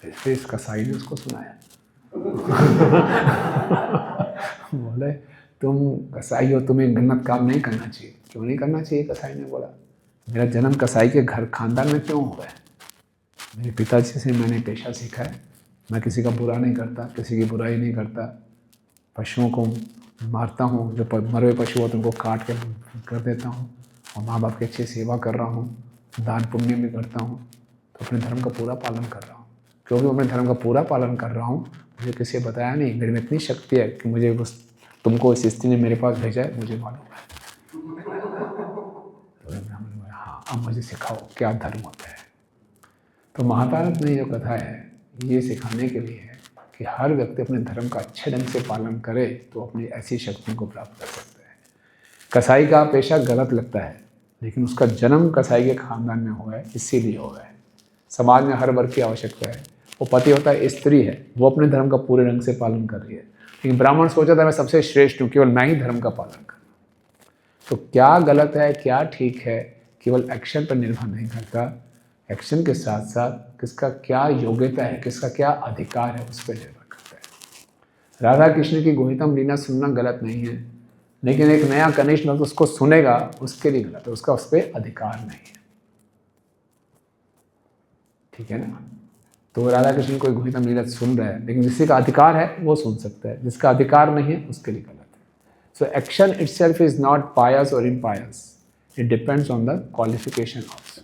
[SPEAKER 1] फिर इस कसाई ने उसको सुनाया। बोले तुम कसाई हो, तुम्हें गलत काम नहीं करना चाहिए। क्यों नहीं करना चाहिए? कसाई ने बोला मेरा जन्म कसाई के घर खानदान में क्यों हुआ है, मेरे पिताजी से मैंने पेशा सीखा है, मैं किसी का बुरा नहीं करता, किसी की बुराई नहीं करता, पशुओं को मारता हूँ, जो मरे हुए पशु होते हैं उनको काट के कर देता हूँ, और माँ बाप की अच्छी सेवा कर रहा हूँ, दान पुण्य भी करता हूँ, तो अपने धर्म का पूरा पालन कर रहा हूँ। क्योंकि मैं अपने धर्म का पूरा पालन कर रहा हूँ, मुझे किसी ने बताया नहीं, मेरे में इतनी शक्ति है कि मुझे बस तुमको इस स्त्री ने मेरे पास भेजा है, मुझे मालूम है। तो ब्राह्मण बोला हाँ अब मुझे सिखाओ क्या धर्म होता है। तो महाभारत में जो कथा है ये सिखाने के लिए है कि हर व्यक्ति अपने धर्म का अच्छे ढंग से पालन करे तो अपनी ऐसी शक्तियों को प्राप्त कर सकता है। कसाई का पेशा गलत लगता है, लेकिन उसका जन्म कसाई के खानदान में हुआ है, इसीलिए हुआ है। समाज में हर वर्ग की आवश्यकता है। वो पति होता है, स्त्री है, वो अपने धर्म का पूरे ढंग से पालन कर रही है, लेकिन ब्राह्मण सोचा था मैं सबसे श्रेष्ठ हूँ, केवल मैं ही धर्म का पालन करूँ। तो क्या गलत है क्या ठीक है केवल एक्शन पर निर्भर नहीं करता, एक्शन के साथ साथ किसका क्या योग्यता है, किसका क्या अधिकार है, उस पर निर्भर करता है। राधा कृष्ण की गोहितम लीला सुनना गलत नहीं है, लेकिन एक नया कनिष्ठ भक्त उसको सुनेगा उसके लिए गलत है, उसका उस पर अधिकार नहीं है। ठीक है ना? तो राधा कृष्ण कोई गोहितम लीला सुन रहा है, लेकिन जिसका अधिकार है वो सुन सकता है, जिसका अधिकार नहीं है उसके लिए गलत है। So action itself is not pious और impious, it depends on the qualification also.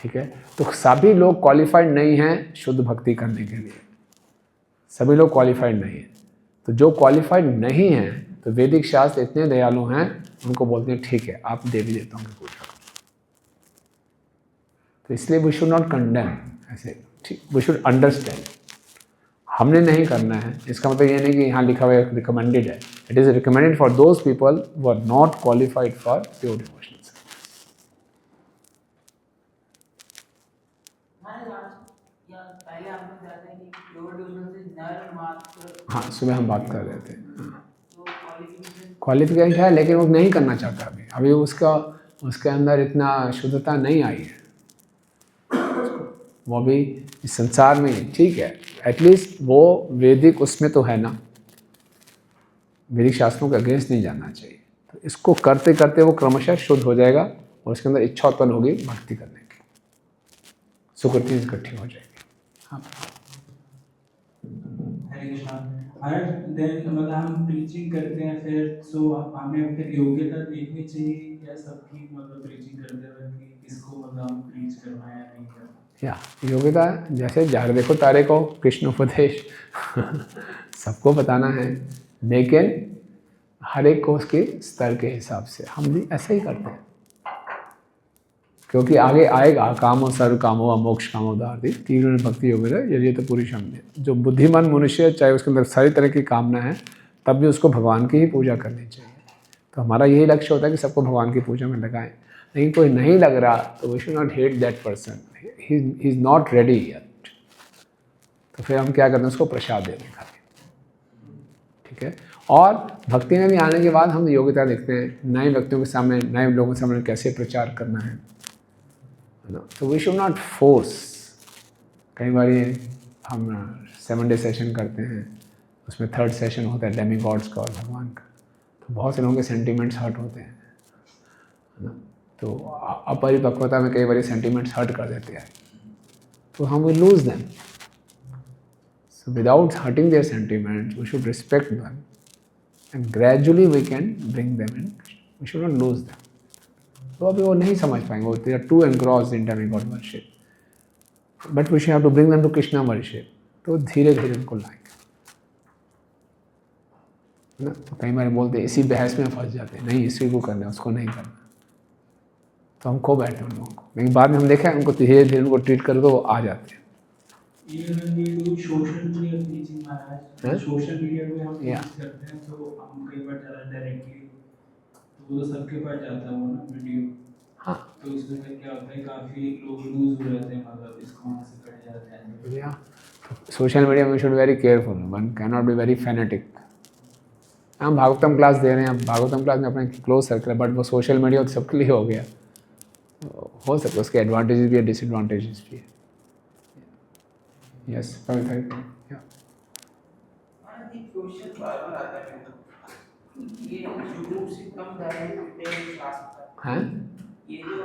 [SPEAKER 1] ठीक है? तो सभी लोग क्वालिफाइड नहीं हैं शुद्ध भक्ति करने के लिए, सभी लोग क्वालिफाइड नहीं हैं। तो जो क्वालिफाइड नहीं हैं तो वैदिक शास्त्र इतने दयालु हैं, उनको बोलते हैं ठीक है आप देवी देवताओं की पूजा करो। तो इसलिए वी शुड नॉट कंडेम, ऐसे ठीक, वी शुड अंडरस्टैंड। हमने नहीं करना है इसका मतलब ये नहीं कि यहाँ लिखा हुआ है रिकमेंडेड है। It is recommended for those people who are not qualified for pure devotional. हाँ सुबह हम बात कर रहे थे। क्वालिफिकेशन है लेकिन वो नहीं करना चाहता अभी उसके अंदर इतना शुद्धता नहीं आई है, वो अभी इस संसार में ठीक है, एटलीस्ट वो वैदिक उसमें तो है ना, वैदिक शास्त्रों के अगेंस्ट नहीं जाना चाहिए। तो इसको करते करते वो क्रमशः शुद्ध हो जाएगा और उसके अंदर इच्छा उत्पन्न होगी भक्ति करने की, सुकृति इकट्ठी हो जाएगी। हाँ।
[SPEAKER 9] हरे कृष्णा। देन मतलब हम प्रीचिंग करते हैं फिर सो हमें फिर योग्यता देखनी चाहिए या सबकी मतलब प्रीचिंग करते हुए कि किसको मतलब हम प्रीच करना है या नहीं करना।
[SPEAKER 1] या योग्यता जैसे जार देखो तारे को कृष्ण उपदेश सबको बताना है, लेकिन हर एक को उसके स्तर के हिसाब से हम भी ऐसा ही करते हैं, क्योंकि आगे आएगा कामो सर्व कामो अमोक्ष कामो दार्दी तीव्र भक्ति योग यदि तो पूरी क्षमता। जो बुद्धिमान मनुष्य चाहे उसके अंदर सारी तरह की कामना है तब भी उसको भगवान की ही पूजा करनी चाहिए। तो हमारा यही लक्ष्य होता है कि सबको भगवान की पूजा में लगाएं, लेकिन कोई नहीं लग रहा तो we should not hate that person, he is not ready yet. तो फिर हम क्या करते हैं, उसको प्रसाद दे दें खाली, ठीक है। और भक्ति में भी आने के बाद हम योग्यता देखते हैं, नए व्यक्तियों के सामने नए लोगों के सामने कैसे प्रचार करना है ना। तो वी शुड नॉट फोर्स। कई बार हम 7 डे सेशन करते हैं, उसमें 3rd सेशन होता है डेमी गॉड्स का और भगवान का, तो बहुत से लोगों के सेंटिमेंट्स हर्ट होते हैं ना। तो अपरिपक्वता में कई बार सेंटिमेंट्स हर्ट कर देते हैं, तो हम will lose them. So without hurting their sentiments we should respect them and gradually we can bring them in, we should not lose them. तो अभी वो नहीं समझ पाएंगे, वो they are too engrossed in demigod worship, but we should have to bring them to Krishna worship. तो धीरे धीरे उनको लाएंगे ना। तो कई बार बोलते इसी बहस में फंस जाते हैं, नहीं इसी को करना है उसको नहीं करना, तो हम खो बैठे उन लोगों को। लेकिन बाद में हम देखा उनको धीरे धीरे उनको ट्रीट कर दो, वो आ जाते हैं।
[SPEAKER 9] सोशल मीडिया प्रीचिंग महाराज, सोशल मीडिया पे हम
[SPEAKER 1] Yeah.
[SPEAKER 9] preach करते हैं तो हम कई बार डायरेक्टली तो वो सबके पास जाता है वो ना वीडियो।
[SPEAKER 1] हाँ,
[SPEAKER 9] तो इसमें फिर क्या होता है, काफी लोग लूज हो जाते हैं, मतलब इसको वहाँ से कट जाते हैं।
[SPEAKER 1] या सोशल मीडिया में should very careful, one can not be very fanatic. हम भागवतम क्लास दे रहे हैं, भागवतम क्लास में अपने क्लोज सर्कल है, बट वो सोशल मीडिया तो सबके लिए हो गया। हो सकता है उसके एडवांटेजेस भी है, डिसएडवांटेजेस भी है। यस, या
[SPEAKER 10] क्वेश्चन बार-बार आता है, ये यूट्यूब से कम डायरेक्ट शास्त्र
[SPEAKER 1] हैं,
[SPEAKER 10] ये जो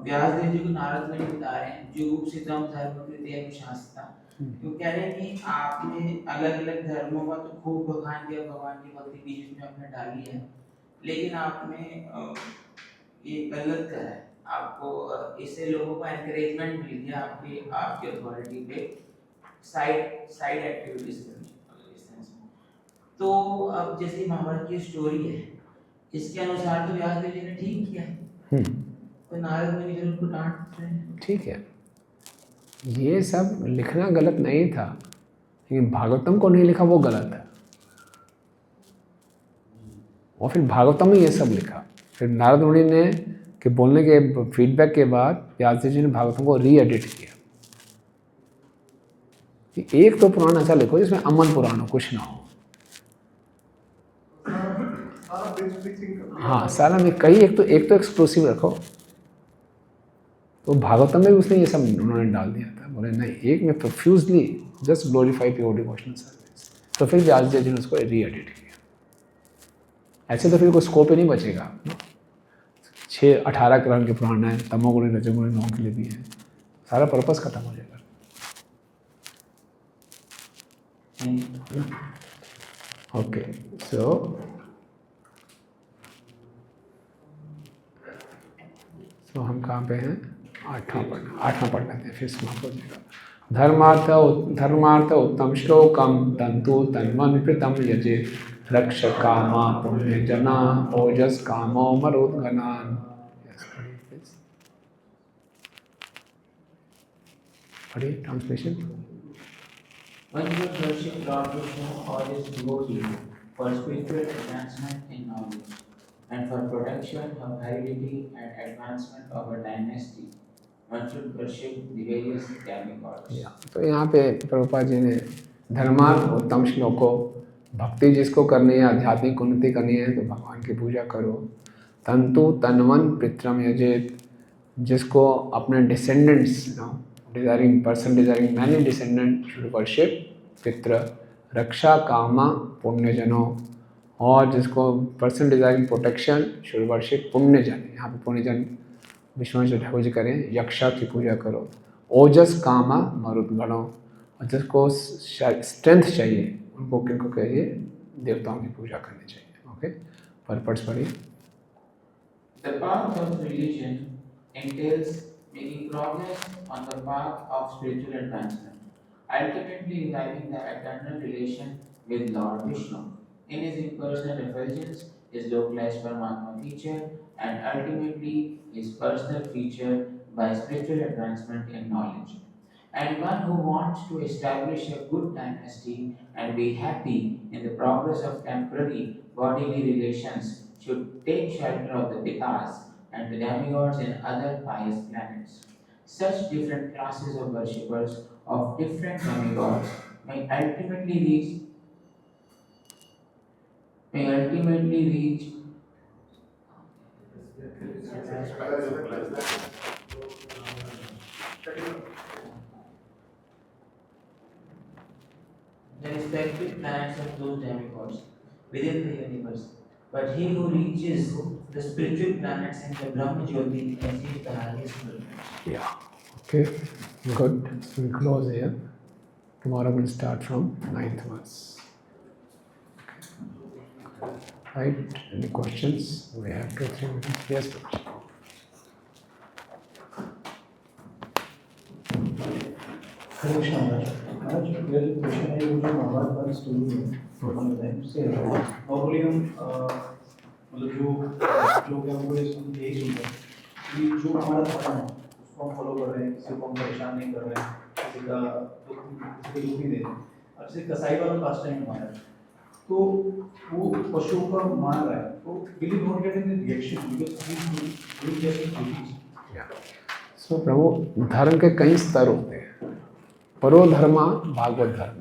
[SPEAKER 10] व्यास देव जी को नारद मुनि बता रहे हैं यूट्यूब से कम धर्म कृत्य शास्त्र, तो कह रहे हैं कि आपने अलग अलग धर्मों का तो खूब बखान किया, भगवान की भक्ति बीच में आपने डाली है, लेकिन आपने ये गलत करा है। आपको इससे लोगों को एनकरेजमेंट मिल गया आपकी अथॉरिटी पे साइड एक्टिविटीज करनी इस सेंस में। तो अब जैसे महाभारत की स्टोरी है, इसके अनुसार तो व्यास देव जी ने ठीक किया, तो नारद मुनि फिर उनको डांट रहे हैं।
[SPEAKER 1] ठीक है, ये सब लिखना गलत नहीं था, लेकिन भागवतम को नहीं लिखा वो गलत है। और फिर भागवतम में ये सब लिखा, फिर नारद मुनि ने के बोलने के फीडबैक के बाद व्यास जी ने भागवतम को री एडिट किया कि एक तो पुराण ऐसा लिखो जिसमें अमन पुराण हो, कुछ ना हो। हाँ, सारा में कई एक तो एक्सक्लूसिव रखो। तो भागवतम में भी उसने ये सब उन्होंने डाल दिया था, बोले नहीं एक में profusely just glorify pure devotional service. तो फिर व्यास जी ने उसको री एडिट किया। ऐसे तो फिर कोई स्कोप ही नहीं बचेगा। 18 करण के पुराण है, तमोगुणी रजोगुणी लोगों के लिए भी है, सारा पर्पस खत्म हो जाएगा। ओके, सो हम कहाँ पे हैं? 8वां पढ़ लेते हैं, फिर समाप्त हो जाएगा। धर्मार्थ उत्तम श्लोकम तंतु तन्वन प्रीतम यजे रक्ष कामा पुण्य जना ओजस कामो मरोदगनान। पढ़िए translation.
[SPEAKER 10] One should worship Lord Krishna or his devotee for spiritual advancement in knowledge, and for protection of heredity and advancement of a dynasty. One should worship the various demigods.
[SPEAKER 1] तो यहाँ पे प्रभुपाद जी ने धर्मार्थ उत्तम श्लोकों, भक्ति जिसको करनी है, आध्यात्मिक उन्नति करनी है तो भगवान की पूजा करो। तंतु तनवन पितरम यजेत, जिसको अपने descendants desiring person desiring many descendants should worship पितृ। रक्षा कामा पुण्यजनों, और जिसको person desiring protection should worship पुण्य जन, यहाँ पे पुण्य जन विश्वनाथ ठाकुर जी करें, यक्षा की पूजा करो, ओजस कामा मरुद्गणों, और जिसको स्ट्रेंथ चाहिए उनको किनको कहिए, देवताओं की पूजा करनी चाहिए। ओके, पर्पस पढ़िए।
[SPEAKER 10] The path of religion entails making progress on the path of spiritual advancement, ultimately reviving the eternal relation with Lord Vishnu. In his impersonal effulgence, his localized Paramatma feature, and ultimately his personal feature by spiritual advancement in knowledge. And one who wants to establish a good dynasty and be happy in the progress of temporary bodily relations should take shelter of the Pitas and the demigods in other pious planets. Such different classes of worshippers of different demigods may ultimately reach the respective planets of those demigods within the universe. But he who reaches the spiritual planets in the Brahma Jyoti achieves the highest fulfillment.
[SPEAKER 1] Yeah. Okay, good. So we close here. Tomorrow we'll start from 9th verse. Right? Any questions? We have 2-3 minutes. Yes, please.
[SPEAKER 6] हरे कृष्ण महाराज। महाराज मेरा जो question है, वो जो महाभारत वाली story है उससे normally हम मतलब जो क्या वो यही सुनते हैं कि जो हमारा धर्म है उसको हम फॉलो कर रहे हैं, किसी को हम परेशान नहीं कर रहे हैं, किसी का दुख नहीं दे रहे हैं। अब जैसे कसाई वाला पास टाइम हमारा, तो वो पशुओं का मान रहा है, तो will you not get any reaction because he is doing just duties.
[SPEAKER 1] So Prabhu, धर्म के कई स्तर होते हैं। परो धर्मा भागवत धर्म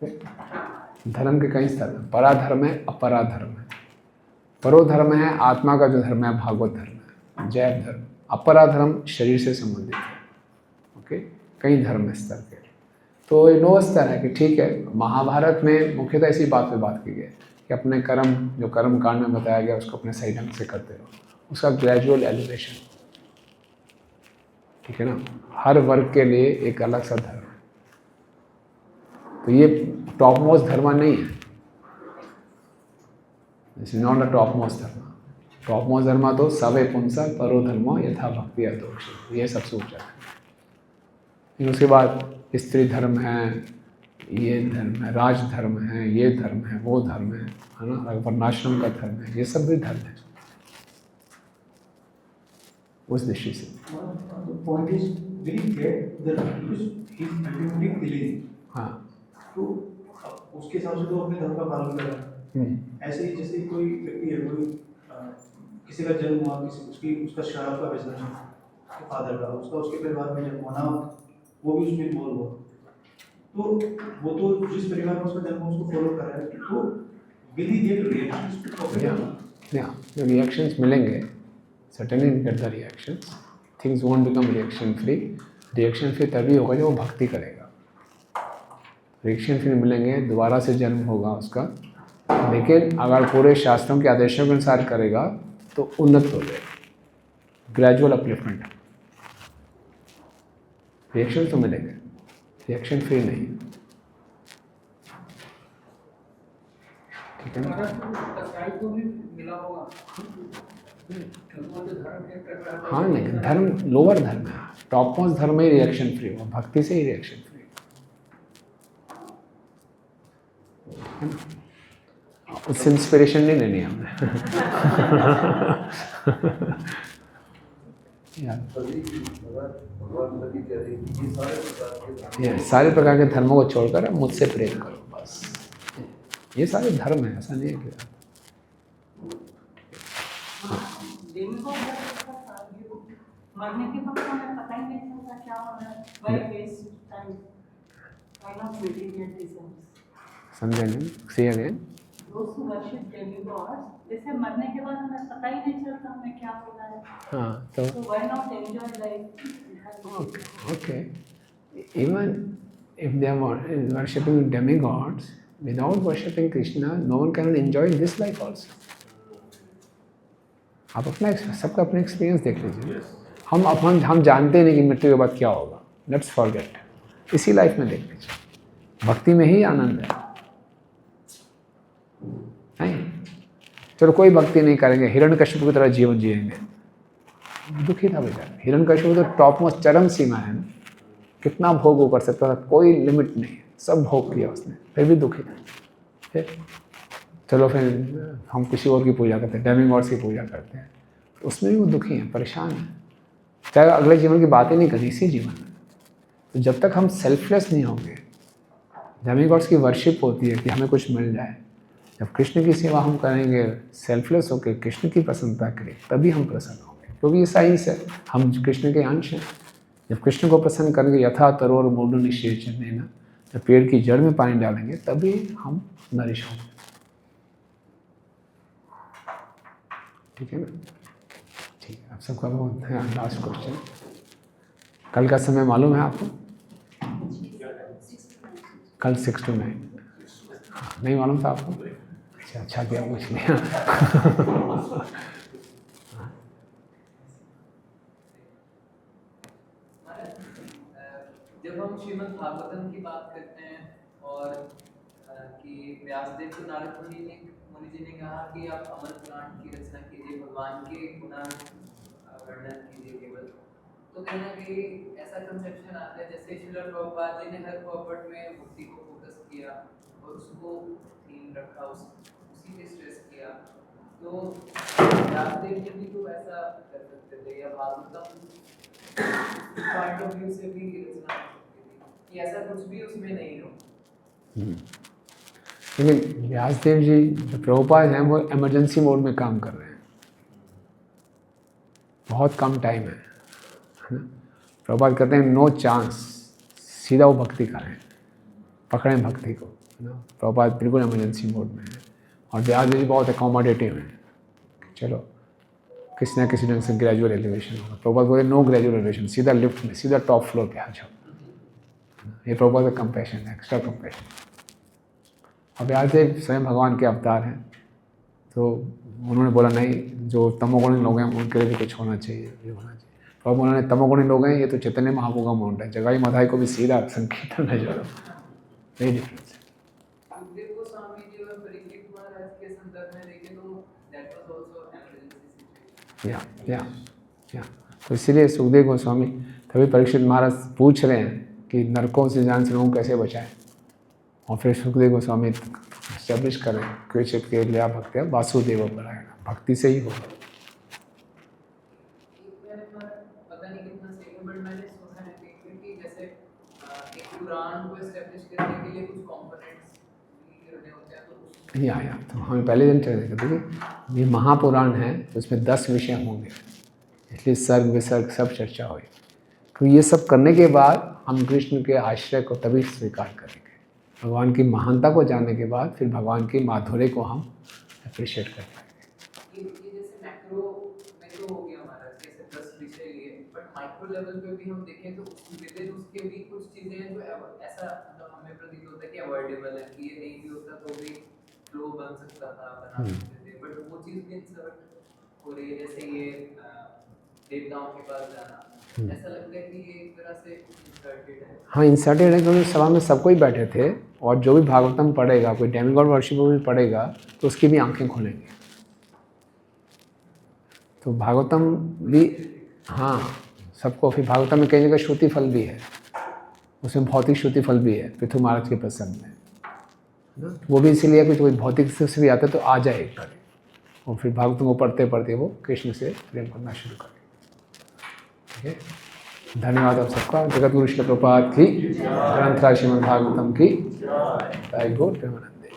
[SPEAKER 1] है। धर्म के कई स्तर हैं। परा धर्म है, अपरा धर्म है। परो धर्म है आत्मा का जो धर्म है, भागवत धर्म है, जैव धर्म। अपरा धर्म शरीर से संबंधित है। ओके, कई धर्म स्तर के। तो ये 9 स्तर है कि ठीक है, महाभारत में मुख्यतः इसी बात पे बात की गई कि अपने कर्म, जो कर्म कांड में बताया गया उसको अपने सही ढंग से करते रहो, उसका ग्रेजुअल एलिवेशन। ठीक है ना, हर वर्ग के लिए एक अलग सा धर्म है। तो ये टॉप मोस्ट धर्म नहीं है, this is not a top most धर्म। टॉप मोस्ट धर्म तो सवे पुंसा परो धर्मो यथा भक्ति अदोष, ये सबसे ऊंचा है। फिर उसके बाद स्त्री धर्म है, ये धर्म है, राज धर्म है, ये धर्म है, वो धर्म है ना, वर्णाश्रम का धर्म है, ये सब भी धर्म है उस दृष्टि से।
[SPEAKER 6] Point is will he get the because he is ultimately killing.
[SPEAKER 1] हाँ,
[SPEAKER 6] तो उसके हिसाब से तो अपने धर्म का पालन कर रहा है। ऐसे ही जैसे कोई व्यक्ति है, कोई किसी का जन्म हुआ, किसी उसका शराब का बिजनेस है, फादर का, उसके परिवार में जन्म हुआ, वो भी उसमें इन्वॉल्व हुआ, तो वो तो जिस परिवार में उसका जन्म हुआ उसको फॉलो कर रहा है, तो विल ही गेट रिएक्शंस?
[SPEAKER 1] या जो रिएक्शंस मिलेंगे, certainly get the reactions. Things won't become reaction free. Reaction free तभी होगा जब वो भक्ति करेगा। रिएक्शन फ्री मिलेंगे, दोबारा से जन्म होगा उसका, लेकिन अगर पूरे शास्त्रों के आदेशों के अनुसार करेगा तो उन्नत हो जाएगा, ग्रेजुअल अपलिफ्टमेंट। रिएक्शन तो मिलेंगे, रिएक्शन फ्री नहीं। ठीक है ना? हाँ, नहीं, धर्म लोअर धर्म है, टॉप मोस्ट धर्म ही रिएक्शन फ्री हो, भक्ति से ही रिएक्शन फ्री। उससे इंस्पिरेशन नहीं लेनी हमने। ये सारे प्रकार के धर्मों को छोड़कर मुझसे प्रेम करो, बस। ये सारे धर्म है, ऐसा नहीं है कि
[SPEAKER 11] मरने के वक्त हमें पता ही नहीं चलता क्या हो रहा है। Why waste time? Why not meditate this?
[SPEAKER 1] समझे नहीं? See again.
[SPEAKER 11] Those who worship demigods, जैसे मरने के बाद हमें पता ही नहीं चलता हमें क्या हो रहा है।
[SPEAKER 1] हाँ, तो
[SPEAKER 11] So why not enjoy life?
[SPEAKER 1] okay. Even if they are worshipping demigods, without worshipping Krishna no one can enjoy this life also. आप अपना सबका अपना एक्सपीरियंस देख लीजिए। हम जानते नहीं कि मृत्यु के बाद क्या होगा, लेट्स फॉरगेट, इसी लाइफ में देख लीजिए, भक्ति में ही आनंद है। नहीं चलो कोई भक्ति नहीं करेंगे, हिरण्यकशिपु की तरह जीवन जिएंगे, दुखी था बेचारा। हिरण्यकशिपु तो टॉप मोस्ट चरम सीमा है ना, कितना भोग वो कर सकता था, कोई लिमिट नहीं, सब भोग किया उसने, फिर भी दुखी था। फिर चलो फिर हम किसी और की पूजा करते हैं, डेमिगॉड्स की पूजा करते हैं, तो उसमें भी वो दुखी हैं, परेशान हैं, चाहे अगले जीवन की बातें नहीं करी, इसी जीवन में। तो जब तक हम सेल्फलेस नहीं होंगे, डेमिगॉड्स की वर्शिप होती है कि हमें कुछ मिल जाए, जब कृष्ण की सेवा हम करेंगे सेल्फलेस होकर कृष्ण की प्रसन्नता के लिए, तभी हम प्रसन्न होंगे, क्योंकि ये साइंस है, हम कृष्ण के अंश हैं। जब कृष्ण को प्रसन्न करेंगे, यथा तरोर मूल निषेचन, जब पेड़ की जड़ में पानी डालेंगे तभी हम नरिश होंगे। ठीक है ना? ठीक है, आप सबका बहुत लास्ट क्वेश्चन, कल का समय मालूम है आपको? कल 6 to 9, नहीं मालूम था आपको? अच्छा किया पूछ लिया।
[SPEAKER 2] जब हम श्रीमद् भागवतम की बात करते हैं और कि व्यासदेव को नारद मुनि जी ने कहा कि आप अमर पुराण की रचना कीजिए, भगवान के गुणा वर्णन कीजिए केवल, तो कहीं ना कहीं ऐसा कंसेप्शन आता है जैसे श्रील प्रभुपाद जी ने हर पॉपर्ट में भक्ति को फोकस किया और उसको थीम रखा, उसी पे स्ट्रेस किया, तो व्यासदेव जी भी तो ऐसा कर सकते थे, या भागवतम पॉइंट ऑफ व्यू से भी रचना कि ऐसा कुछ भी उसमें नहीं हो।
[SPEAKER 1] लेकिन व्यासदेव जी जो प्रभुपाद हैं वो इमरजेंसी मोड में काम कर रहे हैं, बहुत कम टाइम है ना। प्रभुपाद कहते हैं नो चांस, सीधा वो भक्ति करें, पकड़ें भक्ति को, है ना। प्रभुपाद बिल्कुल इमरजेंसी मोड में है, और व्यासदेव जी बहुत अकोमोडेटिव हैं, चलो किसी ना किसी ढंग से ग्रेजुअल एलिवेशन होगा। प्रभुपाद बोले नो ग्रेजुअल एलिवेशन, सीधा लिफ्ट में, सीधा टॉप फ्लोर पे आ जाओ। ये प्रभुपाद का कंपैशन है, एक्स्ट्रा कंपैशन। अब व्यासदेव स्वयं भगवान के अवतार हैं, तो उन्होंने बोला नहीं, जो तमोगुणी लोग हैं उनके लिए भी कुछ होना चाहिए, ये होना चाहिए। तो अब उन्होंने तमोगुणी लोग हैं, ये तो चैतन्य महाप्रभु का माउंट है, जगाई मधाई को भी सीधा संकीर्तन में जोड़ो, यही डिफरेंस है। या तो इसीलिए सुखदेव गोस्वामी तभी परीक्षित महाराज पूछ रहे हैं कि नरकों से जान से लोगों को कैसे बचाएं, और फिर सुखदेव गोस्वामी एस्टेब्लिश करें क्वेचित के लिए भक्त्या वासुदेव परायण, भक्ति से ही होगा।
[SPEAKER 2] पता नहीं कितना सही है, बट मैंने सुना है कि जैसे एक पुराण को एस्टेब्लिश करने के लिए कुछ कंपोनेंट्स भी होते हैं, तो
[SPEAKER 1] या तो हमें पहले दिन चर्चा करते थे, ये महापुराण है तो इसमें 10 विषय होंगे, इसलिए सर्ग विसर्ग सब चर्चा हुई। तो ये सब करने के बाद हम कृष्ण के आश्रय को तभी स्वीकार करेंगे, भगवान की महानता को जानने के बाद फिर भगवान की माधुर्य को हम अप्रिशिएट कर पाएंगे।
[SPEAKER 2] ये जैसे मैक्रो में तो हो गया हमारा, जैसे 10 विषय लिए, बट माइक्रो लेवल पे भी हम देखें तो विदिन उसके भी कुछ चीजें हैं जो ऐसा मतलब हमें प्रतीत होता है कि अवॉइडेबल है, कि ये नहीं भी होता तो भी फ्लो बन सकता था, बना सकते थे, बट वो चीज़ भी इंसर्ट हो रही है। जैसे ये देवताओं के पास जाना, ऐसा लगता है कि ये एक तरह से इंसर्टेड है।
[SPEAKER 1] हाँ इंसर्टेड है, क्योंकि सभा में सब कोई बैठे थे, और जो भी भागवतम पढ़ेगा, कोई डेमिगॉड वर्शिप भी पढ़ेगा तो उसकी भी आंखें खुलेंगी। तो भागवतम भी, हाँ सबको, फिर भागवतम में कई जगह श्रुति फल भी है, उसमें भौतिक श्रुति फल भी है पृथु महाराज के प्रसंग में, वो भी इसीलिए कि कोई भौतिक से भी आता है तो आ जाए करे, और फिर भागवतम को पढ़ते पढ़ते वो कृष्ण से प्रेम करना शुरू करे। ठीक है, धन्यवाद आप सबका। जगत गुरु श्रील प्रभुपाद की, ग्रंथराज श्रीमद् भागवतम की, जय गौर प्रेमानंदे।